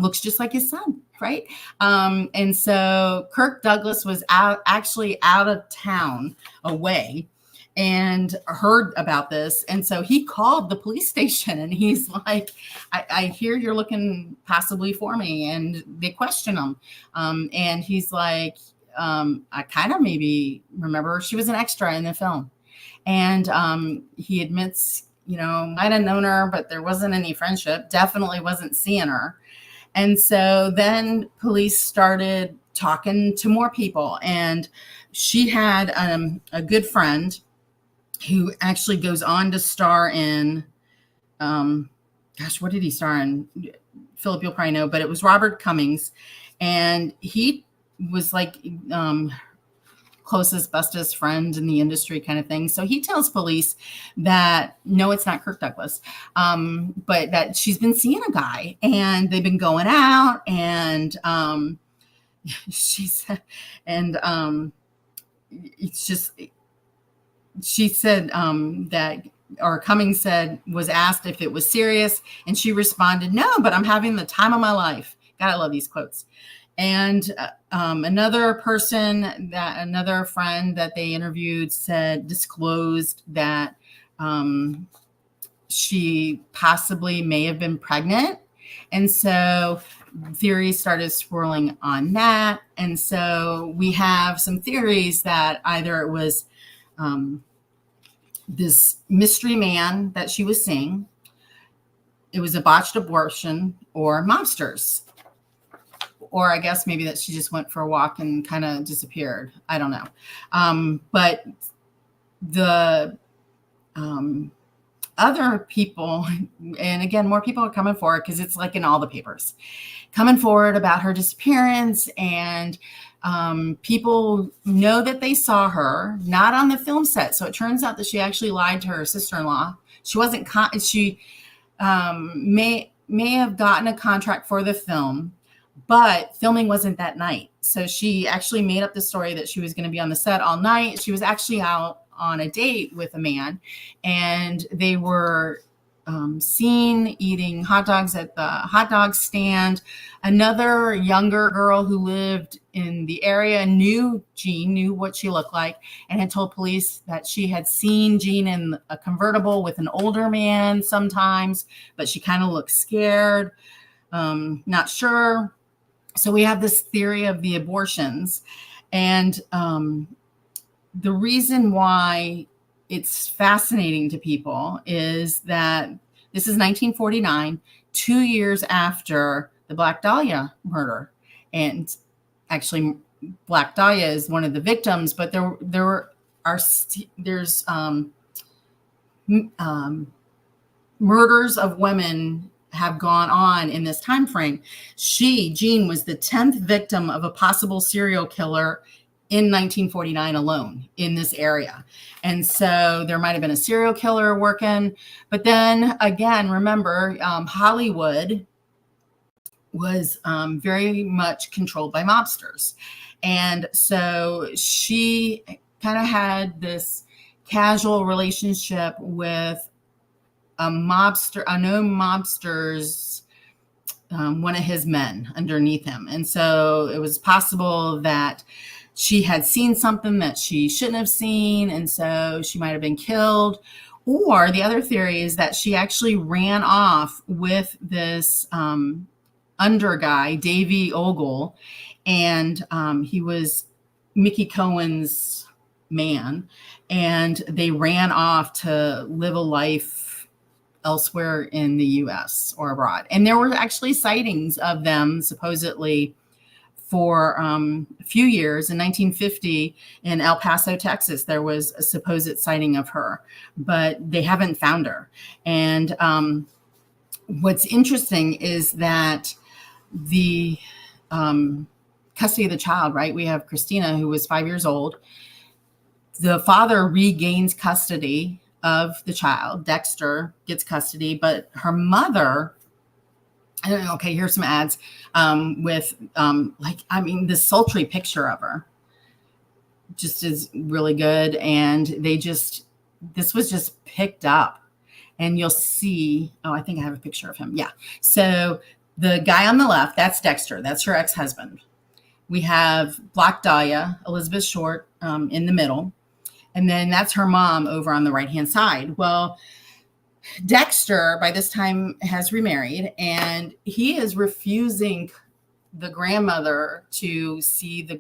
Looks just like his son, right? And so Kirk Douglas was actually out of town, away, and heard about this. And so he called the police station, and he's like, I hear you're looking possibly for me. And they question him. And he's like, I kind of maybe remember she was an extra in the film. And he admits, might have known her, but there wasn't any friendship, definitely wasn't seeing her. And so then police started talking to more people, and she had a good friend who actually goes on to star in, what did he star in? Philip, you'll probably know, but it was Robert Cummings, and he was like closest, bestest friend in the industry kind of thing. So he tells police that, no, it's not Kirk Douglas, but that she's been seeing a guy, and they've been going out, and she said that, or Cummings said, was asked if it was serious, and she responded, no, but I'm having the time of my life. God, I love these quotes. And another friend that they interviewed disclosed that she possibly may have been pregnant. And so theories started swirling on that. And so we have some theories that either it was this mystery man that she was seeing, it was a botched abortion, or mobsters. Or I guess maybe that she just went for a walk and kind of disappeared. I don't know. But the other people, and again, more people are coming forward, because it's like in all the papers, coming forward about her disappearance. And people know that they saw her, not on the film set. So it turns out that she actually lied to her sister-in-law. She wasn't, she may have gotten a contract for the film, but filming wasn't that night. So she actually made up the story that she was going to be on the set all night. She was actually out on a date with a man, and they were seen eating hot dogs at the hot dog stand. Another younger girl who lived in the area knew what she looked like, and had told police that she had seen Jean in a convertible with an older man sometimes, but she kind of looked scared, not sure. So we have this theory of the abortions, and the reason why it's fascinating to people is that this is 1949, 2 years after the Black Dahlia murder. And actually, Black Dahlia is one of the victims, but there's murders of women have gone on in this time frame. Jean, was the 10th victim of a possible serial killer in 1949 alone in this area. And so there might have been a serial killer working. But then again, remember, Hollywood was very much controlled by mobsters. And so she kind of had this casual relationship with a known mobster's, one of his men underneath him. And so it was possible that she had seen something that she shouldn't have seen, and so she might have been killed. Or the other theory is that she actually ran off with this under guy, Davy Ogle, and he was Mickey Cohen's man, and they ran off to live a life elsewhere in the US or abroad. And there were actually sightings of them supposedly for a few years. In 1950 in El Paso, Texas, there was a supposed sighting of her, but they haven't found her. And what's interesting is that the custody of the child, right? We have Christina, who was 5 years old. The father regains custody of the child. Dexter gets custody, but her mother, I don't know, okay, here's some ads with this sultry picture of her just is really good. And this was just picked up, and you'll see, I think I have a picture of him. Yeah. So the guy on the left, that's Dexter. That's her ex-husband. We have Black Dahlia, Elizabeth Short, in the middle. And then that's her mom over on the right-hand side. Well, Dexter, by this time, has remarried, and he is refusing the grandmother to see the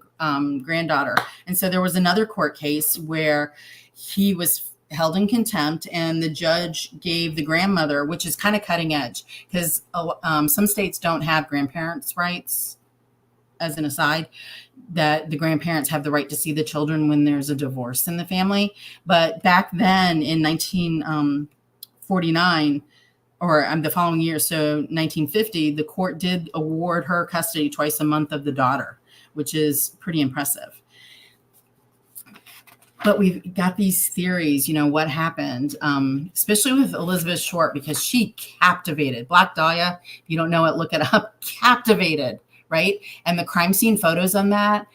granddaughter. And so there was another court case where he was held in contempt, and the judge gave the grandmother, which is kind of cutting edge, because some states don't have grandparents' rights, as an aside, that the grandparents have the right to see the children when there's a divorce in the family. But back then in 1949, or the following year, so 1950, the court did award her custody twice a month of the daughter, which is pretty impressive. But we've got these theories, what happened, especially with Elizabeth Short, because she captivated. Black Dahlia, if you don't know it, look it up, captivated, right? And the crime scene photos on that,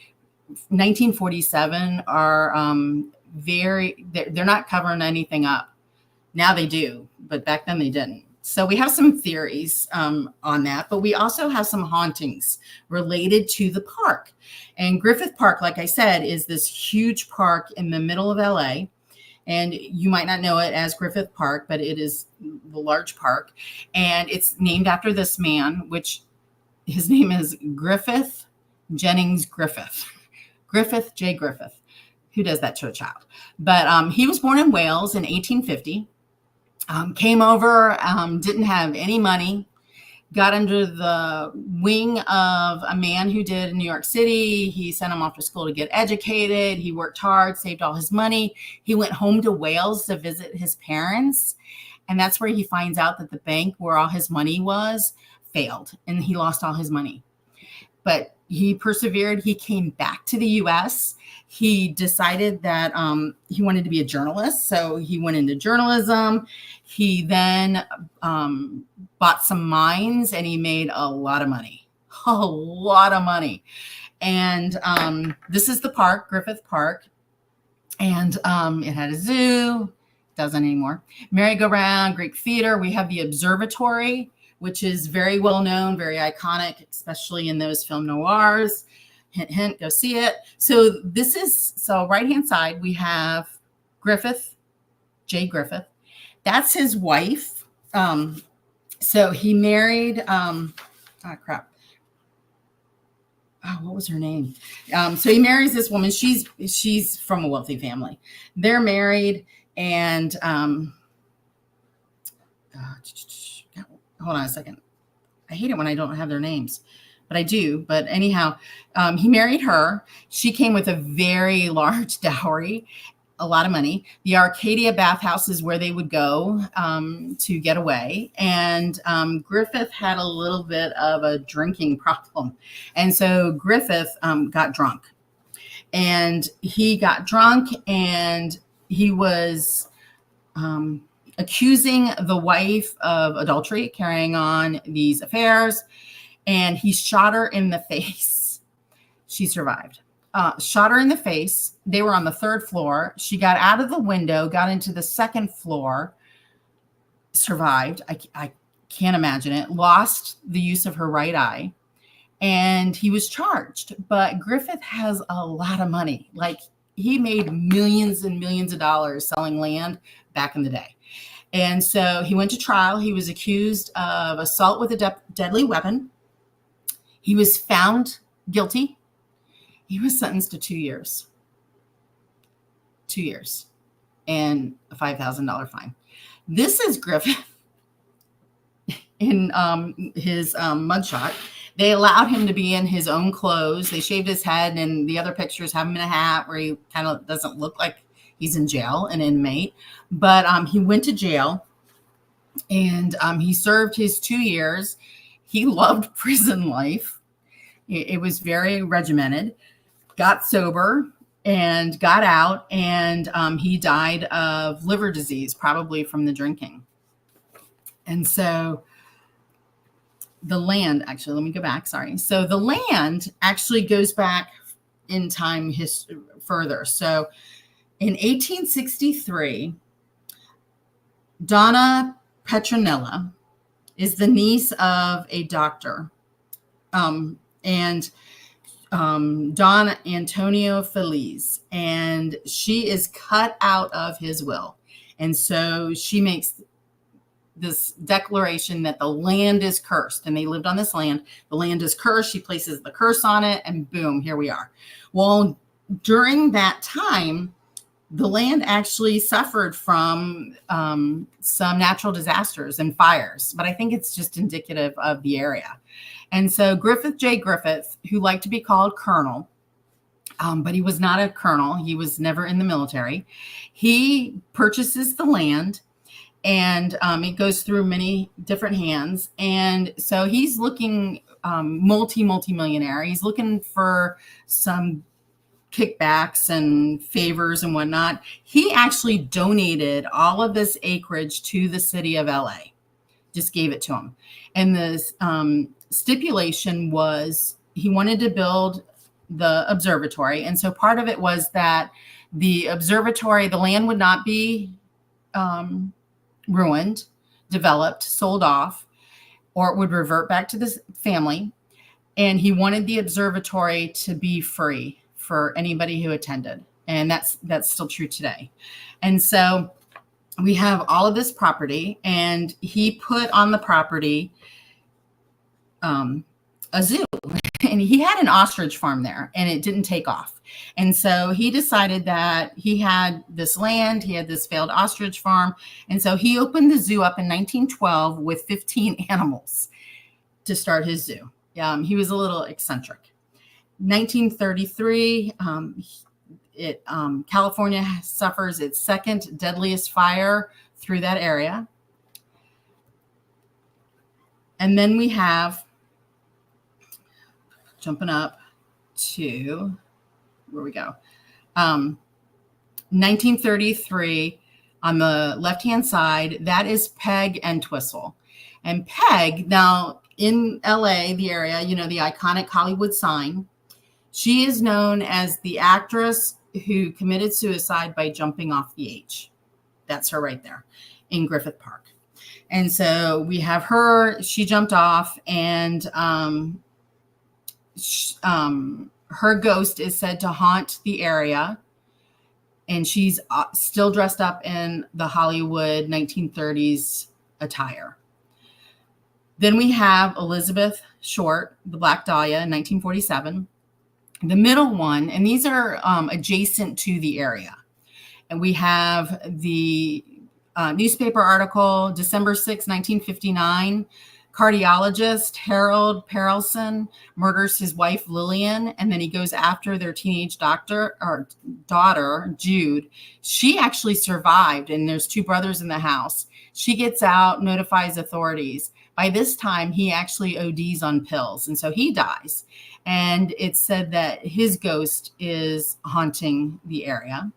1947, are they're not covering anything up. Now they do, but back then they didn't. So we have some theories on that, but we also have some hauntings related to the park. And Griffith Park, like I said, is this huge park in the middle of LA. And you might not know it as Griffith Park, but it is the large park. And it's named after this man, which his name is Griffith Jennings Griffith. Griffith J. Griffith. Who does that to a child? But he was born in Wales in 1850. Came over, didn't have any money, got under the wing of a man who did in New York City. He sent him off to school to get educated. He worked hard, saved all his money. He went home to Wales to visit his parents. And that's where he finds out that the bank where all his money was failed, and he lost all his money. But he persevered. He came back to the U.S. He decided that he wanted to be a journalist, so he went into journalism. He then bought some mines, and he made a lot of money. And this is the park, Griffith Park, and it had a zoo. Doesn't anymore. Merry-go-round, Greek theater. We have the observatory, which is very well known, very iconic, especially in those film noirs. Hint, hint, go see it. So right-hand side, we have Griffith, J. Griffith. That's his wife. So he married, what was her name? So he marries this woman. She's from a wealthy family. They're married, and hold on a second. I hate it when I don't have their names, but I do. But anyhow, he married her. She came with a very large dowry, a lot of money. The Arcadia bathhouse is where they would go to get away. And Griffith had a little bit of a drinking problem. And so Griffith got drunk. And he got drunk, and he was accusing the wife of adultery, carrying on these affairs, and he shot her in the face. She survived. Shot her in the face. They were on the third floor. She got out of the window, got into the second floor, survived. I can't imagine it. Lost the use of her right eye, and he was charged. But Griffith has a lot of money. Like, he made millions and millions of dollars selling land back in the day. And so he went to trial. He was accused of assault with a deadly weapon, He was found guilty. He was sentenced to 2 years. 2 years and a $5,000 fine. This is Griffith in his mugshot. They allowed him to be in his own clothes. They shaved his head, and the other pictures have him in a hat where he kind of doesn't look like he's in jail, an inmate. But he went to jail, and he served his 2 years. He loved prison life. It was very regimented. Got sober and got out, and he died of liver disease, probably from the drinking. And so the land, actually, let me go back. Sorry. So the land actually goes back in time further. So in 1863, Donna Petronella is the niece of a doctor. And Don Antonio Feliz, and she is cut out of his will. And so she makes this declaration that the land is cursed, and they lived on this land. The land is cursed. She places the curse on it, and boom, here we are. Well, during that time, the land actually suffered from some natural disasters and fires, but I think it's just indicative of the area. And so Griffith J. Griffith, who liked to be called Colonel, but he was not a colonel. He was never in the military. He purchases the land, and it goes through many different hands. And so he's looking multi-millionaire. He's looking for some kickbacks and favors and whatnot. He actually donated all of this acreage to the city of LA, just gave it to him. And the stipulation was he wanted to build the observatory. And so part of it was that the observatory, the land would not be ruined, developed, sold off, or it would revert back to the family. And he wanted the observatory to be free for anybody who attended. And that's still true today. And so we have all of this property, and he put on the property a zoo. And he had an ostrich farm there, and it didn't take off. And so he decided that he had this land, he had this failed ostrich farm. And so he opened the zoo up in 1912 with 15 animals to start his zoo. He was a little eccentric. 1933, California suffers its second deadliest fire through that area. And then we have, jumping up to, where we go, 1933, on the left-hand side, that is Peg Entwistle. And Peg, now in LA, the area, you know, the iconic Hollywood sign, she is known as the actress who committed suicide by jumping off the H. That's her right there in Griffith Park. And so we have her, she jumped off, and her ghost is said to haunt the area, and she's still dressed up in the Hollywood 1930s attire. Then we have Elizabeth Short, the Black Dahlia, in 1947. The middle one, and these are adjacent to the area. And we have the newspaper article, December 6, 1959. Cardiologist Harold Perelson murders his wife Lillian, and then he goes after their teenage daughter, Jude. She actually survived, and there's two brothers in the house. She gets out, notifies authorities. By this time, he actually ODs on pills, and so he dies. And it's said that his ghost is haunting the area.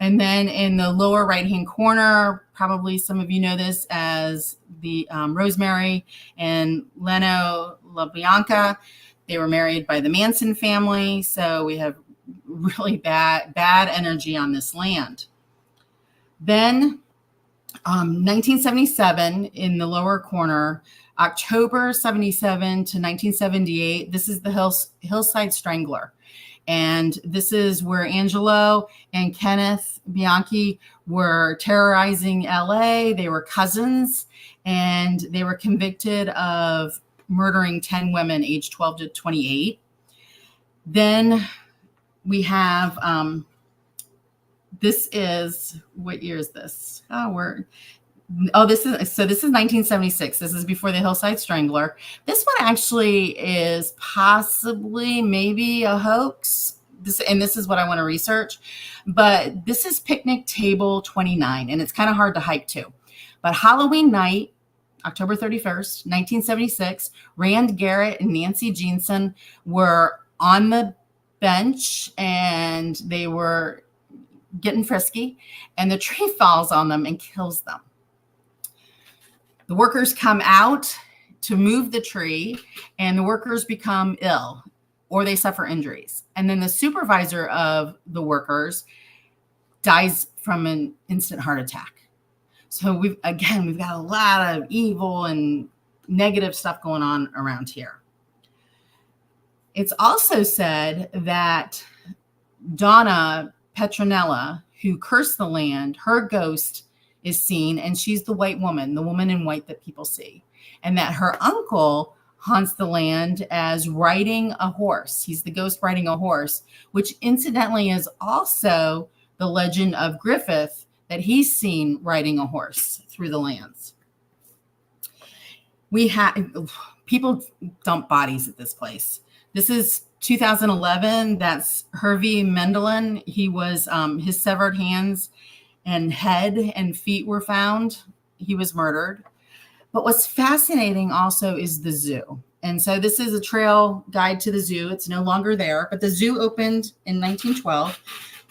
And then in the lower right-hand corner, probably some of you know this as the Rosemary and Leno LaBianca. They were married by the Manson family. So we have really bad energy on this land. Then 1977 in the lower corner, October 77 to 1978, this is the Hillside Strangler. And this is where Angelo and Kenneth Bianchi were terrorizing LA. They were cousins, and they were convicted of murdering 10 women aged 12 to 28. Then we have, this is, what year is this? This is 1976. This is before the Hillside Strangler. This one actually is possibly maybe a hoax. This is what I want to research. But this is Picnic Table 29, and it's kind of hard to hike to. But Halloween night, October 31st, 1976, Rand Garrett and Nancy Jeanson were on the bench, and they were getting frisky, and the tree falls on them and kills them. The workers come out to move the tree, and the workers become ill or they suffer injuries. And then the supervisor of the workers dies from an instant heart attack. So we've got a lot of evil and negative stuff going on around here. It's also said that Donna Petronella, who cursed the land, her ghost is seen, and she's the white woman, the woman in white that people see, and that her uncle haunts the land as riding a horse. He's the ghost riding a horse, which incidentally is also the legend of Griffith, that he's seen riding a horse through the lands. We have people dump bodies at this place. This is 2011. That's Hervey Mendelin. He was his severed hands and head and feet were found. He was murdered. But what's fascinating also is the zoo. And so this is a trail guide to the zoo. It's no longer there, but the zoo opened in 1912,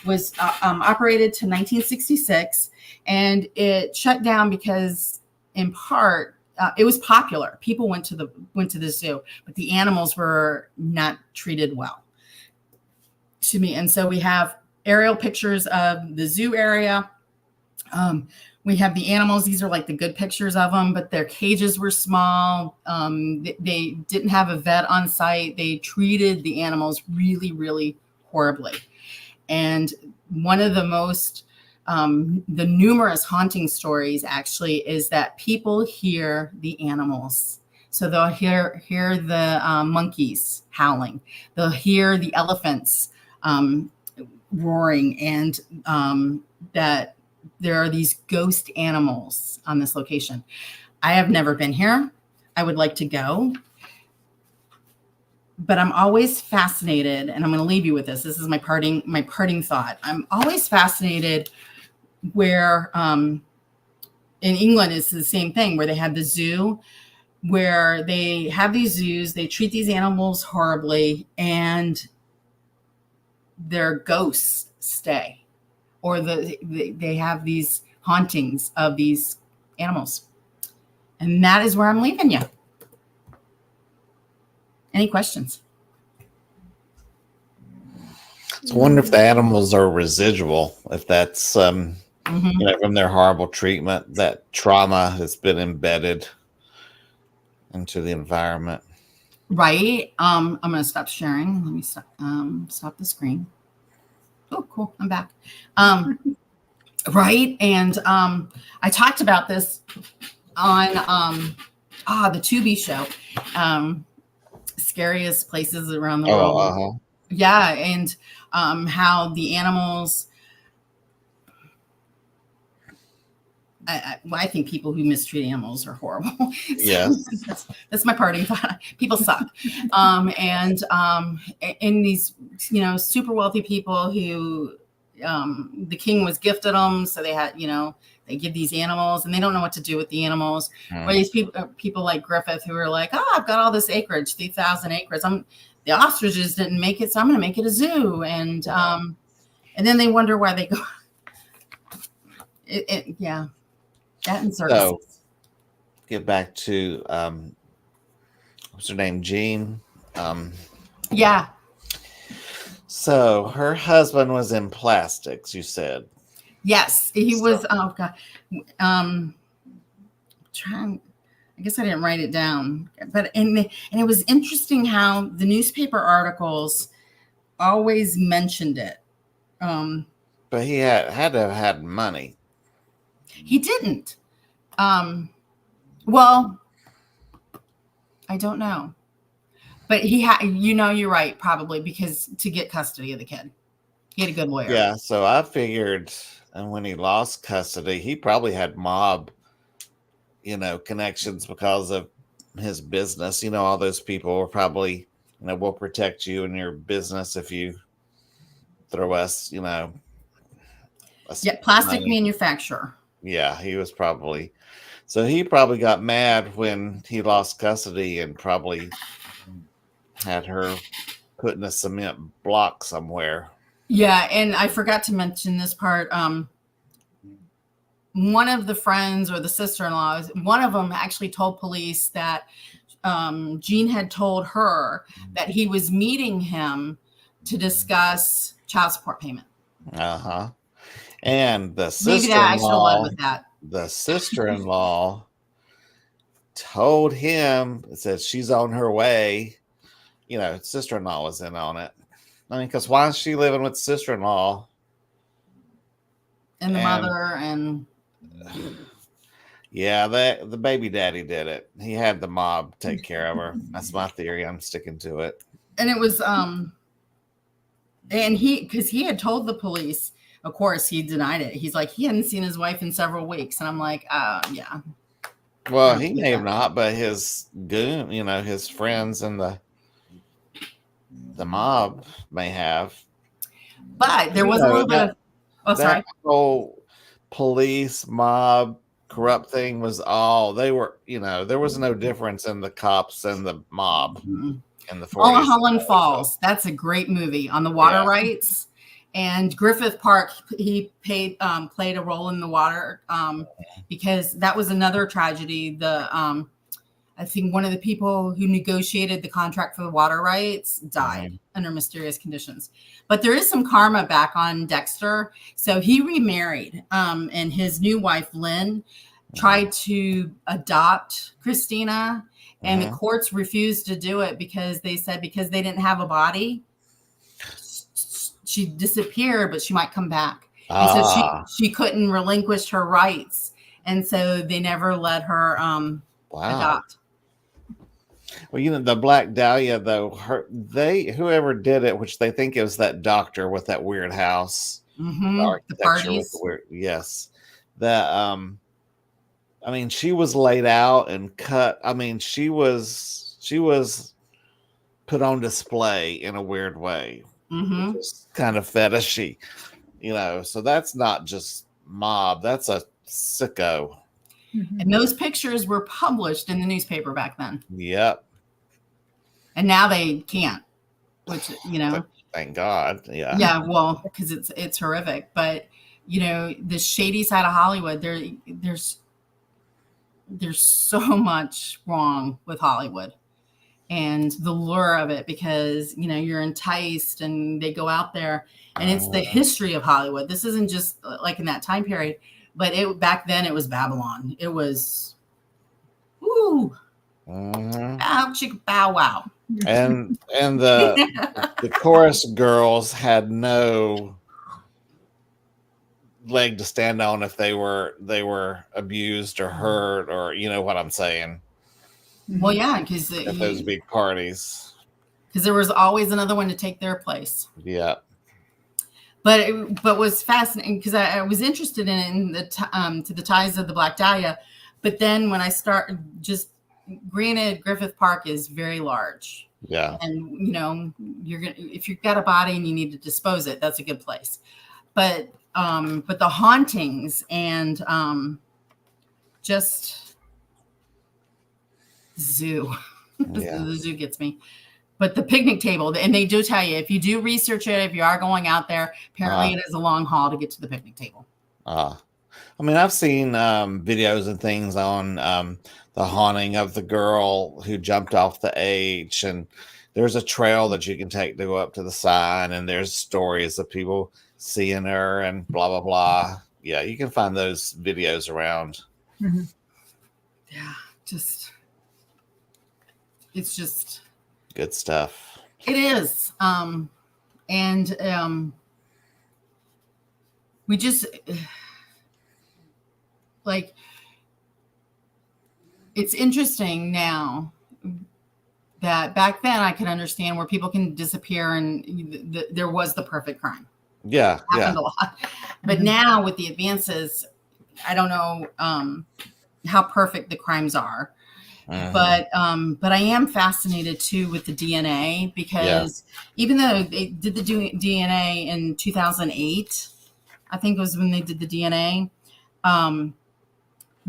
was operated to 1966, and it shut down because, in part, it was popular. People went to the zoo, but the animals were not treated well. To me, and so we have aerial pictures of the zoo area. We have the animals. These are like the good pictures of them, but their cages were small. They didn't have a vet on site. They treated the animals really, really horribly. And one of the most, the numerous haunting stories actually is that people hear the animals. So they'll hear the monkeys howling. They'll hear the elephants roaring, and that there are these ghost animals on this location. I have never been here. I would like to go. But I'm always fascinated, and I'm going to leave you with this. This is my parting thought. I'm always fascinated where in England it's the same thing, where they have the zoo, where they have these zoos, they treat these animals horribly, and their ghosts stay. Or they have these hauntings of these animals. And that is where I'm leaving you. Any questions?
So I wonder if the animals are residual, if that's from their horrible treatment, that trauma has been embedded into the environment.
Right. I'm going to stop sharing. Let me stop the screen. Oh, cool. I'm back. Right. And I talked about this on the Tubi show. Scariest places around the world.
Uh-huh.
Yeah. And how the animals, I think people who mistreat animals are horrible.
Yeah.
That's my parting thought. People suck. And these, super wealthy people who the king was gifted them. So they had, they give these animals and they don't know what to do with the animals. Or these people like Griffith who are like, oh, I've got all this acreage, 3,000 acres. The ostriches didn't make it, so I'm going to make it a zoo. And then they wonder why they go. Yeah. That and circuses.
So, get back to what's her name, Jean.
Yeah.
So her husband was in plastics, you said.
Yes, he was. Oh God. I guess I didn't write it down, but and it was interesting how the newspaper articles always mentioned it.
But he had to have had money.
He didn't. Well, I don't know. But he had, you're right, probably, because to get custody of the kid. He had a good lawyer.
Yeah, so I figured, and when he lost custody, he probably had mob, connections because of his business. All those people were probably, we'll protect you and your business if you throw us,
Yeah, plastic
money.
manufacturer.
Yeah, he was probably. So he probably got mad when he lost custody and probably had her put in a cement block somewhere.
Yeah, and I forgot to mention this part. One of the friends or the sister-in-laws, one of them actually told police that Gene had told her that he was meeting him to discuss child support payment.
Uh-huh. And the
Maybe that I should have led
sister-in-law,
with that.
the sister-in-law told him, it said she's on her way. Sister-in-law was in on it. I mean, because why is she living with sister-in-law?
And the mother and...
Yeah, the baby daddy did it. He had the mob take care of her. That's my theory. I'm sticking to it.
And it was, and because he had told the police, of course, he denied it. He's like, he hadn't seen his wife in several weeks. And I'm like, yeah.
Well, he may have not, but his goon, his friends and the mob may have.
But there was a little bit of,
that whole police mob corrupt thing was they were, there was no difference in the cops and the mob in the 40s.
Holland Falls. That's a great movie on the water rights. And Griffith Park, he played a role in the water because that was another tragedy. I think one of the people who negotiated the contract for the water rights died under mysterious conditions. But there is some karma back on Dexter. So he remarried, and his new wife, Lynn, tried to adopt Christina, and the courts refused to do it because they said because they didn't have a body, she disappeared, but she might come back. And so she couldn't relinquish her rights. And so they never let her adopt.
Well, the Black Dahlia, though, whoever did it, which they think it was that doctor with that weird house,
the parties.
Yes, that I mean, she was laid out and cut. I mean, she was put on display in a weird way, which is kind of fetishy, So that's not just mob; that's a sicko.
And those pictures were published in the newspaper back then.
Yep.
And now they can't, which,
Thank God. Yeah.
Yeah, well, because it's horrific. But, the shady side of Hollywood, there's so much wrong with Hollywood and the lure of it because, you're enticed and they go out there and it's the history of Hollywood. This isn't just like in that time period. But back then it was Babylon. It was, ooh, bow wow.
And the chorus girls had no leg to stand on if they were abused or hurt or what I'm saying.
Well, yeah, because
at those big parties,
because there was always another one to take their place.
Yeah.
But was fascinating because I was interested in it to the ties of the Black Dahlia. But then when I granted, Griffith Park is very large.
Yeah.
And, if you've got a body and you need to dispose it, that's a good place. But the hauntings and just zoo, the zoo gets me. But the picnic table, and they do tell you, if you do research it, if you are going out there, apparently it is a long haul to get to the picnic table.
I mean, I've seen videos and things on the haunting of the girl who jumped off the H, and there's a trail that you can take to go up to the sign, and there's stories of people seeing her and blah, blah, blah. Yeah, you can find those videos around.
Mm-hmm. Yeah, it's just...
good stuff.
It is. We just like, it's interesting now that back then I could understand where people can disappear and there was the perfect crime.
Yeah.
Happened a lot. But now with the advances, I don't know how perfect the crimes are. But I am fascinated too with the DNA, because even though they did the DNA in 2008, I think it was when they did the DNA.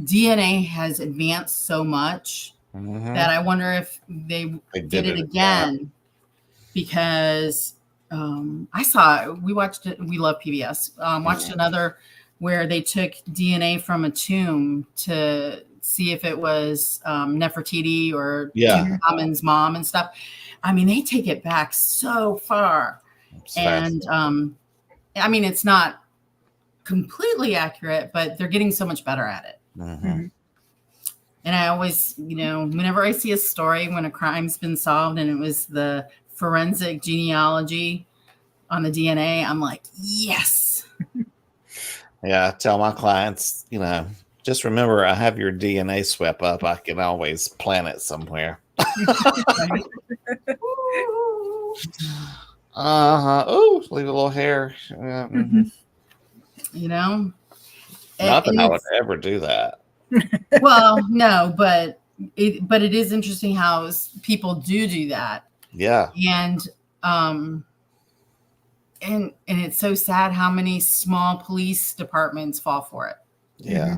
DNA has advanced so much that I wonder if they did it again, because we watched it. We love PBS. Watched another where they took DNA from a tomb to see if it was Nefertiti or Tutankhamun's mom and stuff. I mean, they take it back so far. And I mean, it's not completely accurate, but they're getting so much better at it. And I always, whenever I see a story when a crime's been solved and it was the forensic genealogy on the DNA, I'm like, yes.
Yeah, I tell my clients, just remember, I have your DNA swept up. I can always plant it somewhere. Oh, leave a little hair.
Not
that I would ever do that.
Well, no, but it is interesting how people do that.
Yeah.
And it's so sad how many small police departments fall for it.
Yeah.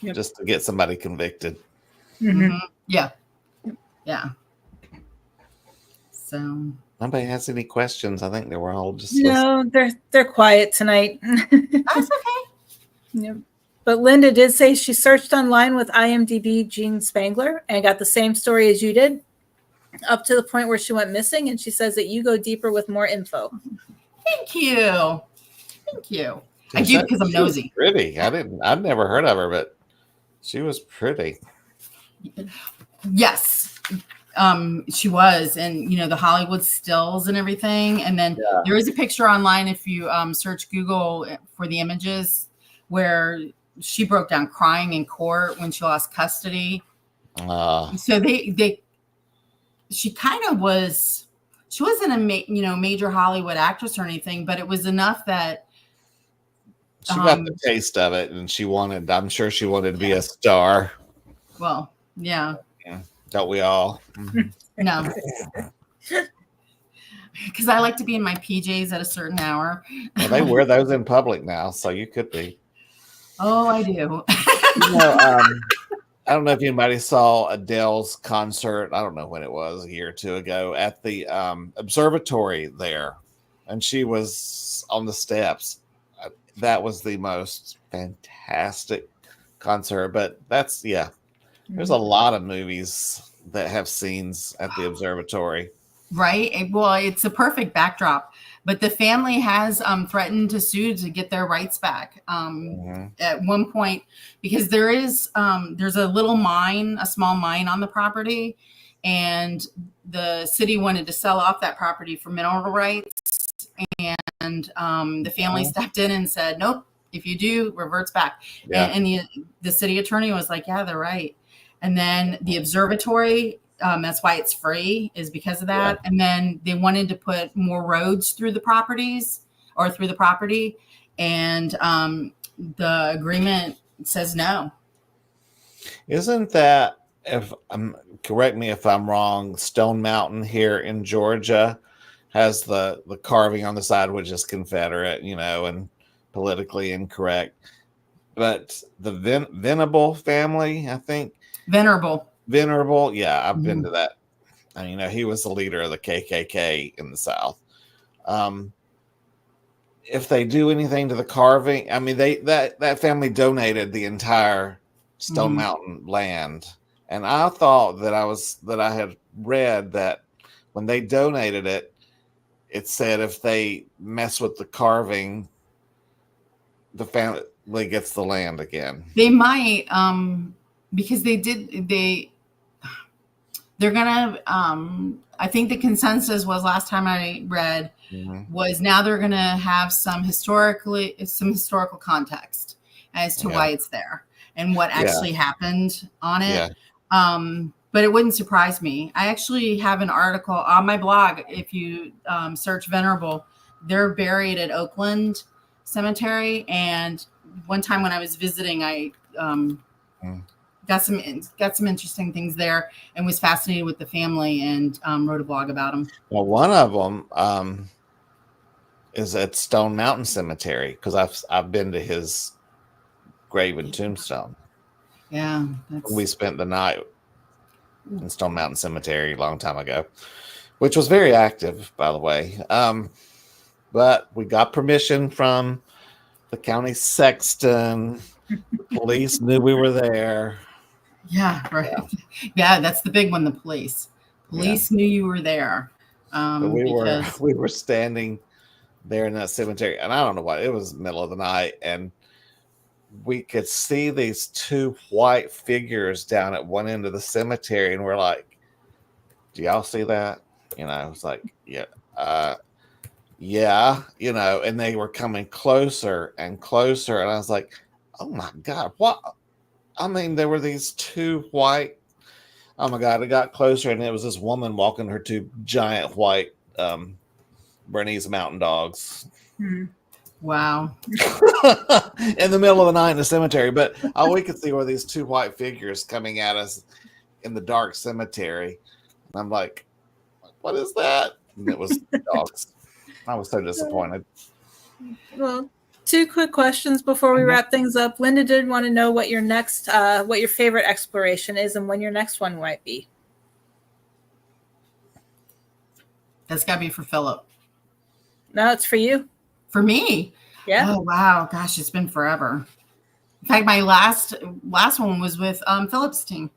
Just to get somebody convicted.
Yeah. So
nobody has any questions. I think they were all just
they're quiet tonight.
That's okay.
Yeah. But Linda did say she searched online with IMDb Gene Spangler and got the same story as you did, up to the point where she went missing, and she says that you go deeper with more info.
Thank you. I do, because I'm nosy.
Pretty. I'd never heard of her, but she was pretty.
Yes. She was, and the Hollywood stills and everything. And then there is a picture online if you search Google for the images where she broke down crying in court when she lost custody. So she kind of was. She wasn't a major Hollywood actress or anything, but it was enough that
she got the taste of it, and I'm sure she wanted to be a star.
Well, yeah.
Don't we all?
No. Because I like to be in my PJs at a certain hour.
Well, they wear those in public now, so you could be.
Oh, I do.
I don't know if anybody saw Adele's concert. I don't know when it was, a year or two ago, at the observatory there. And she was on the steps. That was the most fantastic concert. But there's a lot of movies that have scenes at the observatory.
Right. Well, it's a perfect backdrop. But the family has threatened to sue to get their rights back at one point, because there's a little mine, a small mine on the property, and the city wanted to sell off that property for mineral rights, and the family stepped in and said, nope, if you do, reverts back. And the city attorney was like, yeah, they're right. And then the observatory, that's why it's free, is because of that. And then they wanted to put more roads through the property, and the agreement says no.
Isn't that, correct me if I'm wrong, Stone Mountain here in Georgia has the carving on the side, which is Confederate, and politically incorrect. But the Venable family, I think. Venerable, yeah, I've been to that. And, he was the leader of the KKK in the South. If they do anything to the carving, I mean, that family donated the entire Stone Mountain land, and I thought that I had read that when they donated it, it said if they mess with the carving, the family gets the land again.
They might, because they're gonna I think the consensus was, last time I read, was now they're gonna have some historical context as to why it's there and what actually happened on it. but it wouldn't surprise me. I actually have an article on my blog. If you search Venerable, they're buried at Oakland Cemetery. And one time when I was visiting, I got some interesting things there, and was fascinated with the family, and wrote a blog about them.
Well, one of them is at Stone Mountain Cemetery, because I've been to his grave and tombstone.
Yeah,
we spent the night in Stone Mountain Cemetery a long time ago, which was very active, by the way. But we got permission from the county sexton. The police knew we were there.
Yeah, right. Yeah, that's the big one. The police knew you were there.
But we were standing there in that cemetery, and I don't know what, it was middle of the night, and we could see these two white figures down at one end of the cemetery, and we're like, do y'all see that? It's like, yeah, and they were coming closer and closer, and I was like, oh my God, what? I mean, there were these two white, oh my God, it got closer, and it was this woman walking her two giant white Bernese mountain dogs.
Wow.
In the middle of the night in the cemetery. But all we could see were these two white figures coming at us in the dark cemetery. And I'm like, what is that? And it was dogs. I was so disappointed.
Well, two quick questions before we wrap things up. Linda did want to know what your next, what your favorite exploration is and when your next one might be.
That's got to be for Philip.
No, it's for you.
For me?
Yeah.
Oh, wow. Gosh, it's been forever. In fact, my last one was with Philip's team.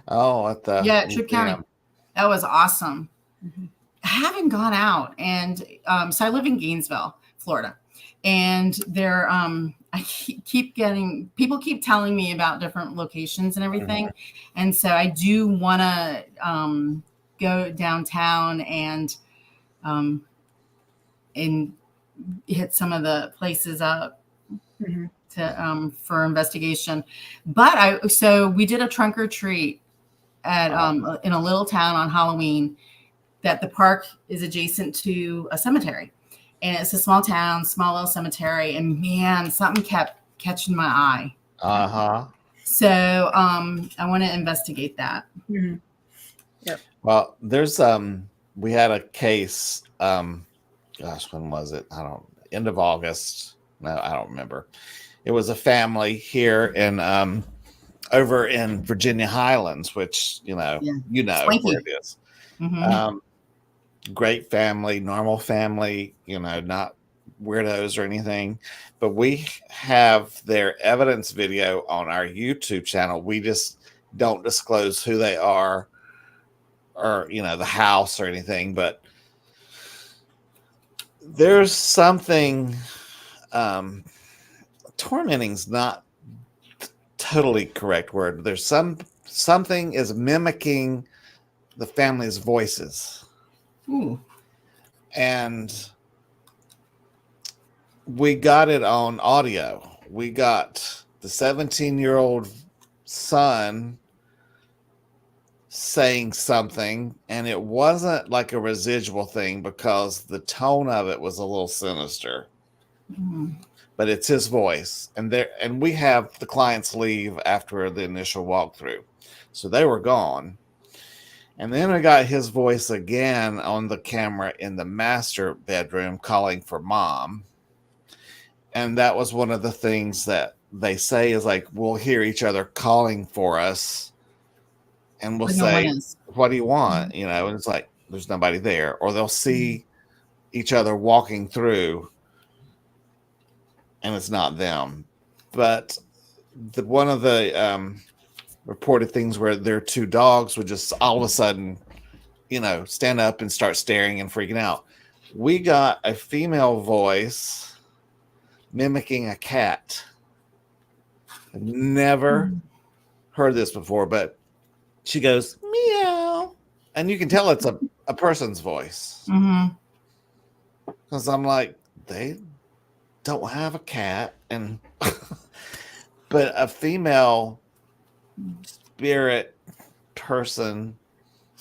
Oh, at the
Tripp County. That was awesome. Mm-hmm. I haven't gone out, and so I live in Gainesville, Florida, and there I keep getting people keep telling me about different locations and everything, and so I do want to go downtown and hit some of the places up to for investigation. But so we did a trunk or treat at in a little town on Halloween, that the park is adjacent to a cemetery, and it's a small town, small little cemetery, and man, something kept catching my eye. So I want to investigate that.
Yep.
Well, there's we had a case, gosh, when was it? End of August. No, I don't remember. It was a family here in over in Virginia Highlands, which
Swanky.
where it is. Great family, normal family, not weirdos or anything. But we have their evidence video on our YouTube channel. We just don't disclose who they are or the house or anything, but there's something tormenting's not totally correct word. There's something is mimicking the family's voices.
Ooh.
And we got it on audio. We got the 17-year-old son saying something, and it wasn't like a residual thing because the tone of it was a little sinister. But it's his voice, and we have the clients leave after the initial walkthrough, so they were gone. And then I got his voice again on the camera in the master bedroom calling for mom. And that was one of the things that they say is like, we'll hear each other calling for us, and we'll say, what do you want? And it's like, there's nobody there. Or they'll see each other walking through, and it's not them. But one of the reported things where their two dogs would just all of a sudden, stand up and start staring and freaking out. We got a female voice mimicking a cat. I've never heard this before, but she goes, meow. And you can tell it's a person's voice. Because I'm like, they don't have a cat. But a female spirit person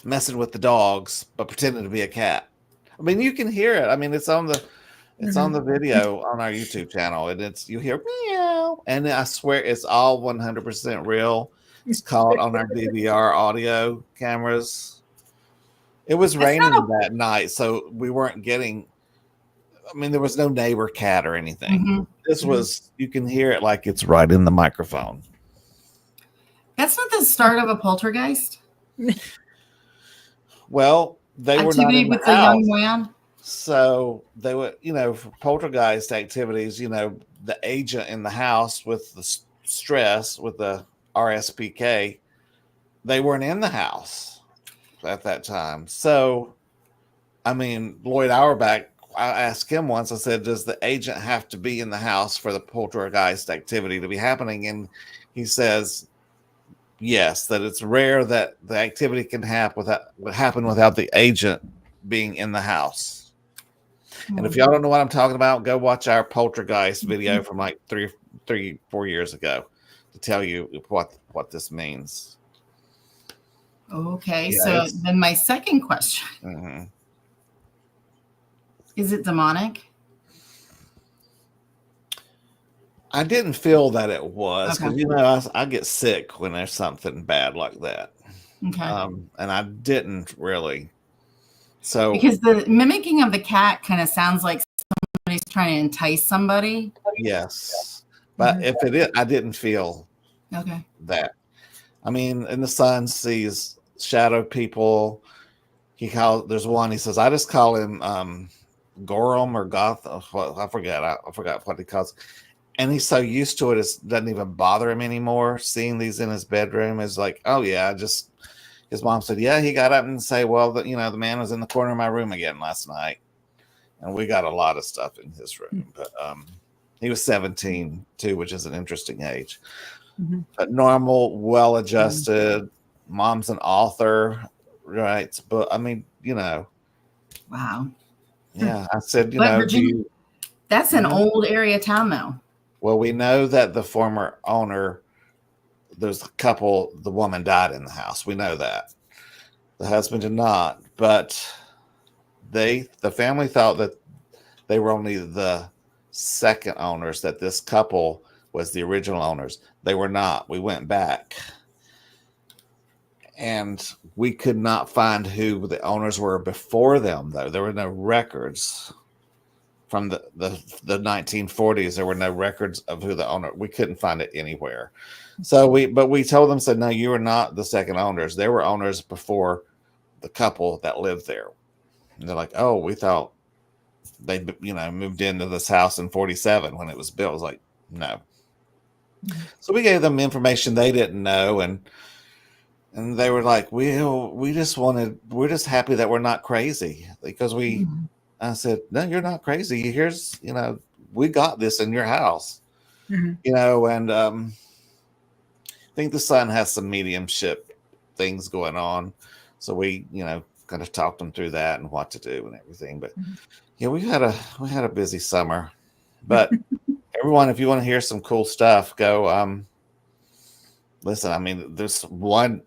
messing with the dogs, but pretending to be a cat. I mean, you can hear it. I mean, it's on the video on our YouTube channel, and you hear meow, and I swear it's all 100% real. It's caught on our DVR audio cameras. It was raining that night, so we weren't getting. I mean, there was no neighbor cat or anything. This was, you can hear it like it's right in the microphone.
That's not the start of a poltergeist.
Well, they were not in the
with
house.
a young man.
So they were, for poltergeist activities, the agent in the house with the stress, with the RSPK, they weren't in the house at that time. So, I mean, Lloyd Auerbach, I asked him once, I said, does the agent have to be in the house for the poltergeist activity to be happening? And he says, yes, that it's rare that the activity can happen without the agent being in the house. And if y'all don't know what I'm talking about, go watch our poltergeist video from like 4 years ago to tell you what this means.
Okay, so then my second question. Is it demonic?
I didn't feel that it was, because I get sick when there's something bad like that.
Okay.
And I didn't really. So
because the mimicking of the cat kind of sounds like somebody's trying to entice somebody.
Yes, but if it is, I didn't feel that. I mean, and the son sees shadow people. There's one. He says, I just call him Gorham or Goth. I forgot what he calls. And he's so used to it, it doesn't even bother him anymore. Seeing these in his bedroom is like, oh yeah, his mom said, yeah, he got up and say, well, the man was in the corner of my room again last night. And we got a lot of stuff in his room. But he was 17 too, which is an interesting age. But normal, well-adjusted. Mom's an author, writes book. I mean,
Wow.
Yeah, I said,
Virginia, that's an old area town, though.
Well, we know that the former owner, there's a couple, the woman died in the house. We know that. The husband did not, but the family thought that they were only the second owners, that this couple was the original owners. They were not. We went back and we could not find who the owners were before them, though. There were no records from the 1940s. There were no records of who the owner. We couldn't find it anywhere. So we told them, said, no, you are not the second owners. There were owners before the couple that lived there. And they're like, oh, we thought they, moved into this house in 47 when it was built. I was like, no. So we gave them information they didn't know. And they were like, we're just happy that we're not crazy, because I said, no, you're not crazy. Here's, we got this in your house, and I think the son has some mediumship things going on. So we, kind of talked them through that and what to do and everything. But yeah, we had a busy summer. But everyone, if you want to hear some cool stuff, go listen. I mean, there's one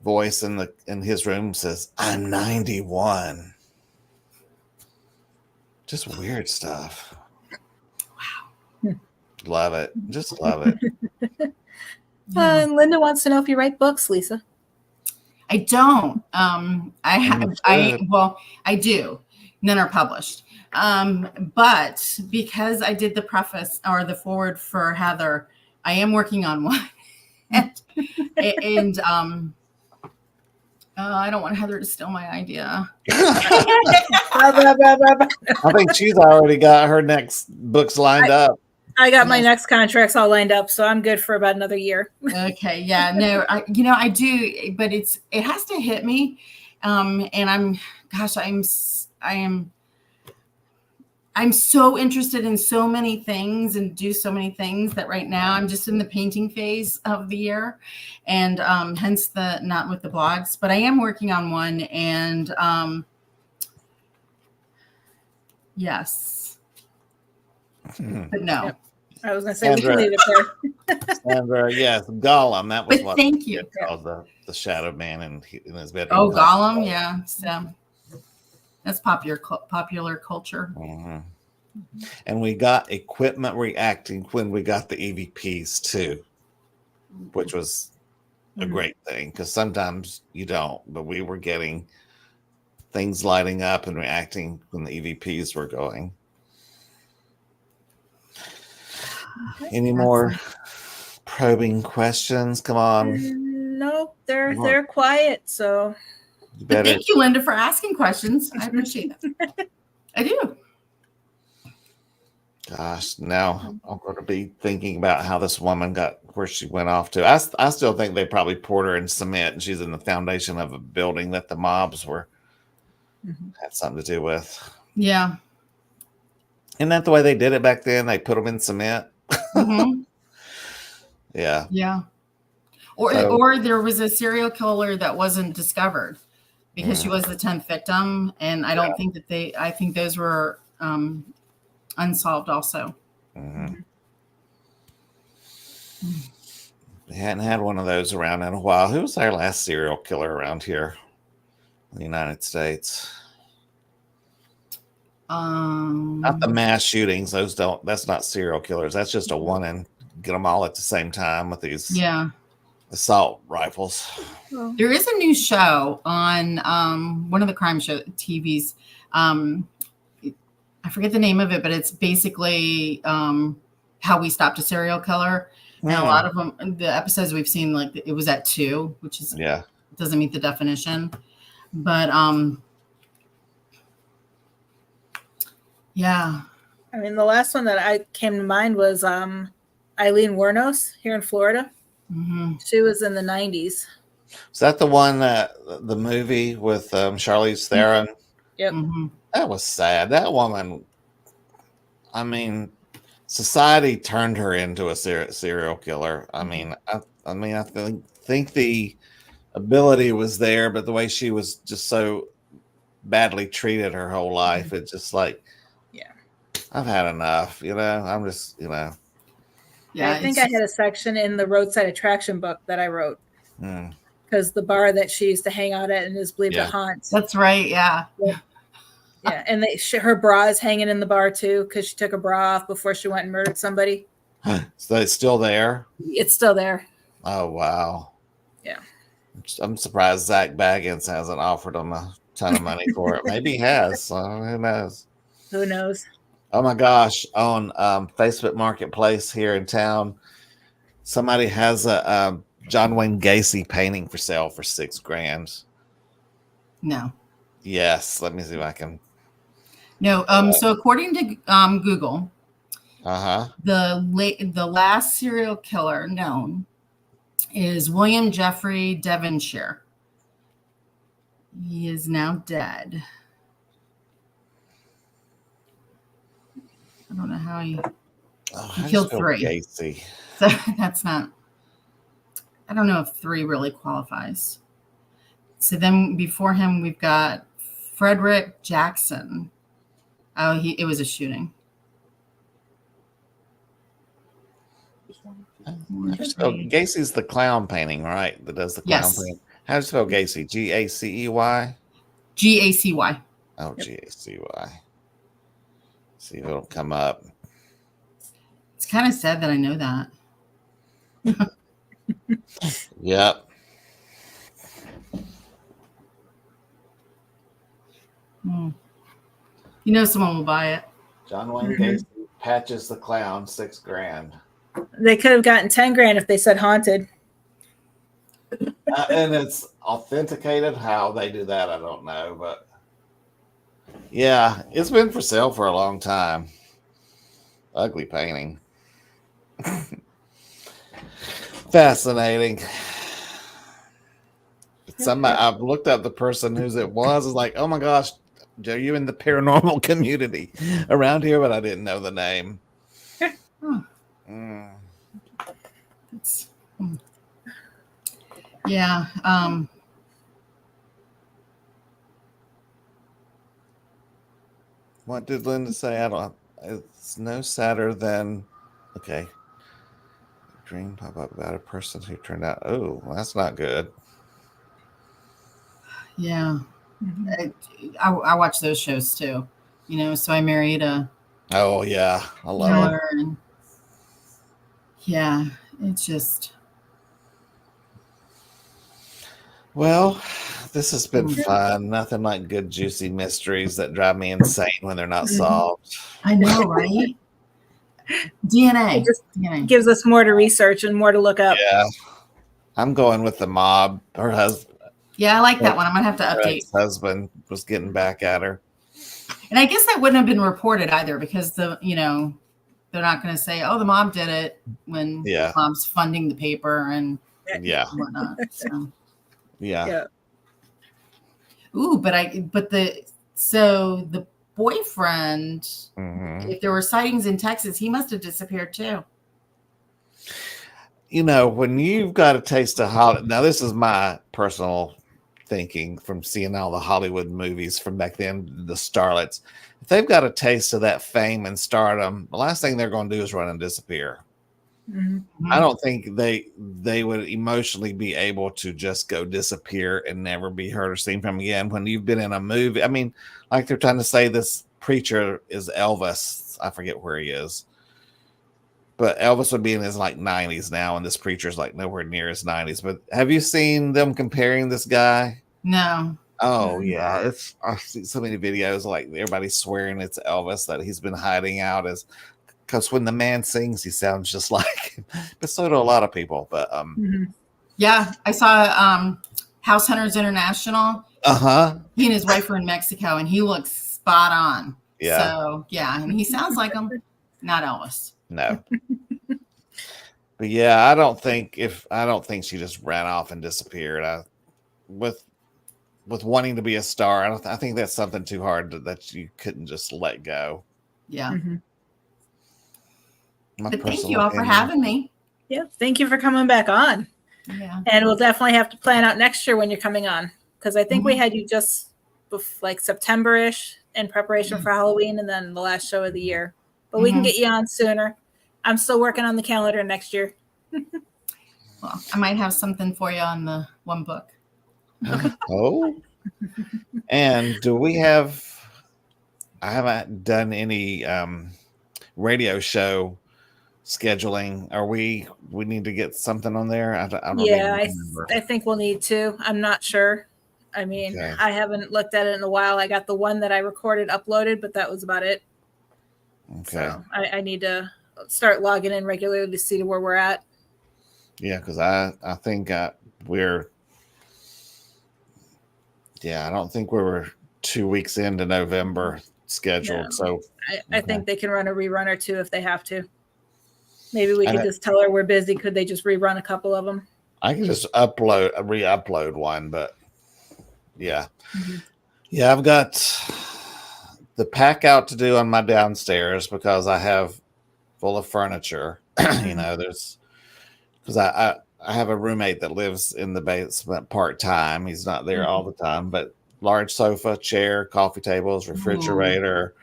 voice in his room says, I'm 91. Just weird stuff.
Wow.
Love it. Just love it.
And Linda wants to know if you write books, Lisa.
I don't. I do. None are published. But because I did the preface or the forward for Heather, I am working on one. and I don't want Heather to steal my idea.
I think she's already got her next books lined up.
I got my next contracts all lined up, so I'm good for about another year.
Okay. Yeah. No, I do, but it has to hit me. And I'm so interested in so many things and do so many things that right now I'm just in the painting phase of the year, and hence not with the blogs, but I am working on one, and yes, but no.
I was going to say, we
Sandra.
can leave it there.
Sandra, yes, Gollum. That was
But
what
thank you.
called the shadow man in his bedroom.
Oh, Gollum, yeah. So that's popular culture.
Mhm. And we got equipment reacting when we got the EVPs too, which was a great thing because sometimes you don't, but we were getting things lighting up and reacting when the EVPs were going. Any more probing questions? Come on.
No, they're quiet, so
You
But
better.
thank you, Linda, for asking questions. I appreciate it. I do.
Gosh, now I'm going to be thinking about how this woman got where she went off to. I still think they probably poured her in cement and she's in the foundation of a building that the mobs had something to do with.
Yeah.
Isn't that the way they did it back then? They put them in cement.
Mm-hmm.
Yeah.
Yeah. Or there was a serial killer that wasn't discovered because she was the 10th victim. And I don't think that I think those were unsolved also.
Mm-hmm. We hadn't had one of those around in a while. Who was our last serial killer around here in the United States? Not the mass shootings. That's not serial killers. That's just a one and get them all at the same time with these assault rifles.
There is a new show on one of the crime show TVs. I forget the name of it, but it's basically how we stopped a serial killer. And a lot of them, the episodes we've seen, like it was at 2, which is doesn't meet the definition. But yeah.
I mean, the last one that I came to mind was Eileen Wuornos here in Florida.
Mm-hmm.
She was in the 90s.
Is that the one the movie with Charlize Theron?
Yep.
Mm-hmm.
That was sad. That woman, I mean, society turned her into a serial killer. I mean, I think the ability was there, but the way she was just so badly treated her whole life, it's just like, I've had enough. I'm just,
Yeah, I think I had a section in the roadside attraction book that I wrote because the bar that she used to hang out at and is believed to haunt.
That's right. Yeah.
Yeah, and her bra is hanging in the bar too because she took her bra off before she went and murdered somebody.
So it's still there?
It's still there.
Oh, wow.
Yeah.
I'm surprised Zach Baggins hasn't offered him a ton of money for it. Maybe he has. Who knows?
Who knows?
Oh, my gosh. On Facebook Marketplace here in town, somebody has a John Wayne Gacy painting for sale for $6,000.
No.
Yes. Let me see if I can.
No. So according to Google, the last serial killer known is William Jeffrey Devonshire. He is now dead. I don't know how he killed 3.
Gacy.
So that's not. I don't know if 3 really qualifies. So then before him, we've got Frederick Jackson. Oh, it was a shooting.
Gacy's the clown painting, right? That does the clown painting. How do you spell Gacy? Gacey?
Gacy.
Oh, Gacy. See if it'll come up.
It's kind of sad that I know that.
Yep.
You know someone will buy it.
John Wayne Gacy Patches the Clown, $6,000.
They could have gotten $10,000 if they said haunted.
And it's authenticated. How they do that, I don't know, but yeah, it's been for sale for a long time. Ugly painting. Fascinating. Somebody, I've looked up the person whose it was. It's like, oh my gosh, are you in the paranormal community around here? But I didn't know the name.
Yeah.
What did Linda say? It's no sadder than Okay. Dream pop up about a person who turned out. Oh, that's not good.
Yeah.
Mhm.
I watch those shows too. So I married a
Oh yeah, I love them.
killer, and yeah, it's just.
Well, this has been
Mm.
fun. Nothing like good juicy mysteries that drive me insane when they're not
Mhm.
solved.
I know, right?
It
DNA.
just
DNA.
gives us more to research and more to look up.
Yeah, I'm going with the mob. Her husband,
Yeah, I like that one. I'm gonna have to
her
update.
ex-husband, was getting back at her.
And I guess that wouldn't have been reported either, because they're not going to say, "Oh, the mob did it," when
Yeah,
mom's funding the paper and
yeah,
whatnot. So,
yeah.
Yeah.
ooh, but the boyfriend,
Mhm.
if there were sightings in Texas, he must have disappeared too.
When you've got a taste of Hollywood, now this is my personal thinking from seeing all the Hollywood movies from back then, the starlets. If they've got a taste of that fame and stardom, the last thing they're going to do is run and disappear.
Mhm.
I don't think they would emotionally be able to just go disappear and never be heard or seen from again. When you've been in a movie, I mean, like they're trying to say this preacher is Elvis. I forget where he is. But Elvis would be in his like 90s now, and this preacher's like nowhere near his 90s. But have you seen them comparing this guy?
No.
Oh
Mhm.
yeah, I've seen so many videos like everybody's swearing it's Elvis that he's been hiding out as, because when the man sings, he sounds just like him. But so do a lot of people. But
Mhm.
Yeah, I saw House Hunters International. He and his wife were in Mexico, and he looks spot on.
Yeah.
So yeah, and he sounds like him, not Elvis.
No. But yeah, I don't think she just ran off and disappeared. With wanting to be a star, I think that's something too hard that you couldn't just let go.
Yeah.
Mhm.
My
But thank
personal
you all for
opinion.
having me.
Yeah. Thank you for coming back on.
Yeah.
And we'll definitely have to plan out next year when you're coming on, because I think we had you just like September-ish in preparation for Halloween, and then the last show of the year. But we can get you on sooner. I'm still working on the calendar next year.
Well, I might have something for you on the one book.
Oh. And I haven't done any radio show scheduling. Are we need to get something on there? I don't
Yeah,
even remember.
I think we'll need to. I'm not sure. I mean,
Okay.
I haven't looked at it in a while. I got the one that I recorded uploaded, but that was about it.
Okay.
So I need to start logging in regularly to see where we're at.
Yeah, because I think we're I don't think we were 2 weeks into November scheduled.
No.
So
I think they can run a rerun or two if they have to. Maybe we could
And
just tell her we're busy. Could they just rerun a couple of them?
I can just re-upload one, but yeah.
Mhm.
Yeah, I've got the pack out to do on my downstairs because I have full of furniture. There's because I have a roommate that lives in the basement part-time. He's not there all the time, but large sofa, chair, coffee tables, refrigerator,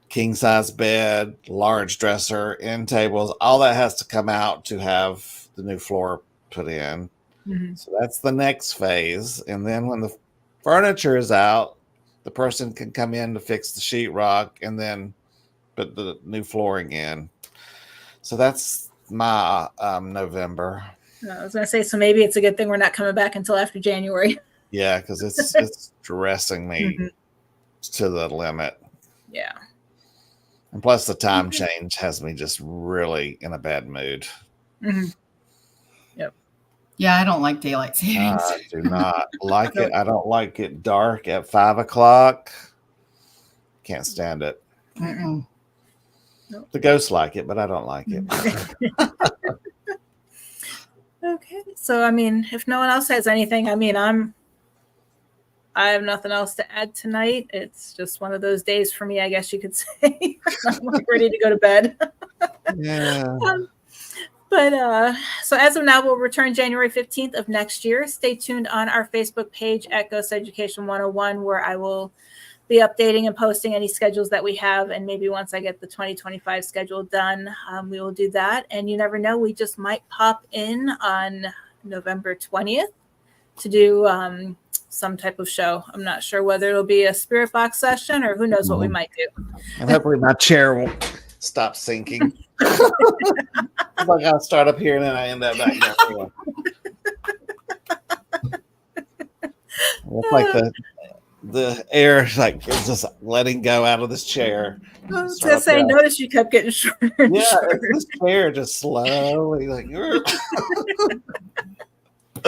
king size bed, large dresser, end tables, all that has to come out to have the new floor put in.
Mhm.
So that's the next phase. And then when the furniture is out, the person can come in to fix the sheetrock and then put the new flooring in. So that's my November.
I was going to say, so maybe it's a good thing we're not coming back until after January.
Yeah, because it's stressing me to the limit.
Yeah.
And plus the time change has me just really in a bad mood.
Mm-hmm. Yep.
Yeah, I don't like daylight savings.
I do not like it. I don't like it dark at 5 o'clock. Can't stand it.
Mm-mm.
The ghosts like it, but I don't like it.
Okay. So, I mean, if no one else has anything, I mean, I have nothing else to add tonight. It's just one of those days for me, I guess you could say. I'm like ready to go to bed.
Yeah.
So as of now, we'll return January 15th of next year. Stay tuned on our Facebook page at Ghost Education 101, where I will be updating and posting any schedules that we have. And maybe once I get the 2025 schedule done, we will do that. And you never know, we just might pop in on November 20th to do some type of show. I'm not sure whether it'll be a spirit box session or who knows what we might do.
And hopefully my chair won't stop sinking. Like I'll start up here and then I end up back there. It's like the air like is just letting go out of this chair.
I was gonna say, I noticed you kept getting shorter. And shorter.
This chair just slowly like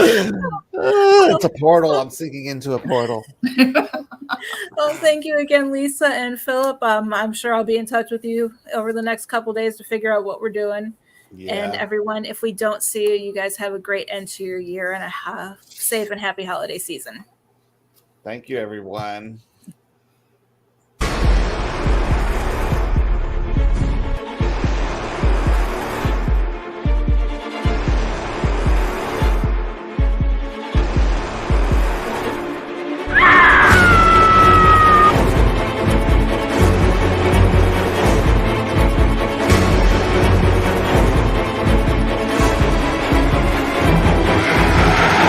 it's a portal. I'm sinking into a portal.
Well, thank you again, Lisa and Philip. I'm sure I'll be in touch with you over the next couple days to figure out what we're doing. Yeah. And everyone, if we don't see you, you guys have a great end to your year and a safe and happy holiday season.
Thank you, everyone.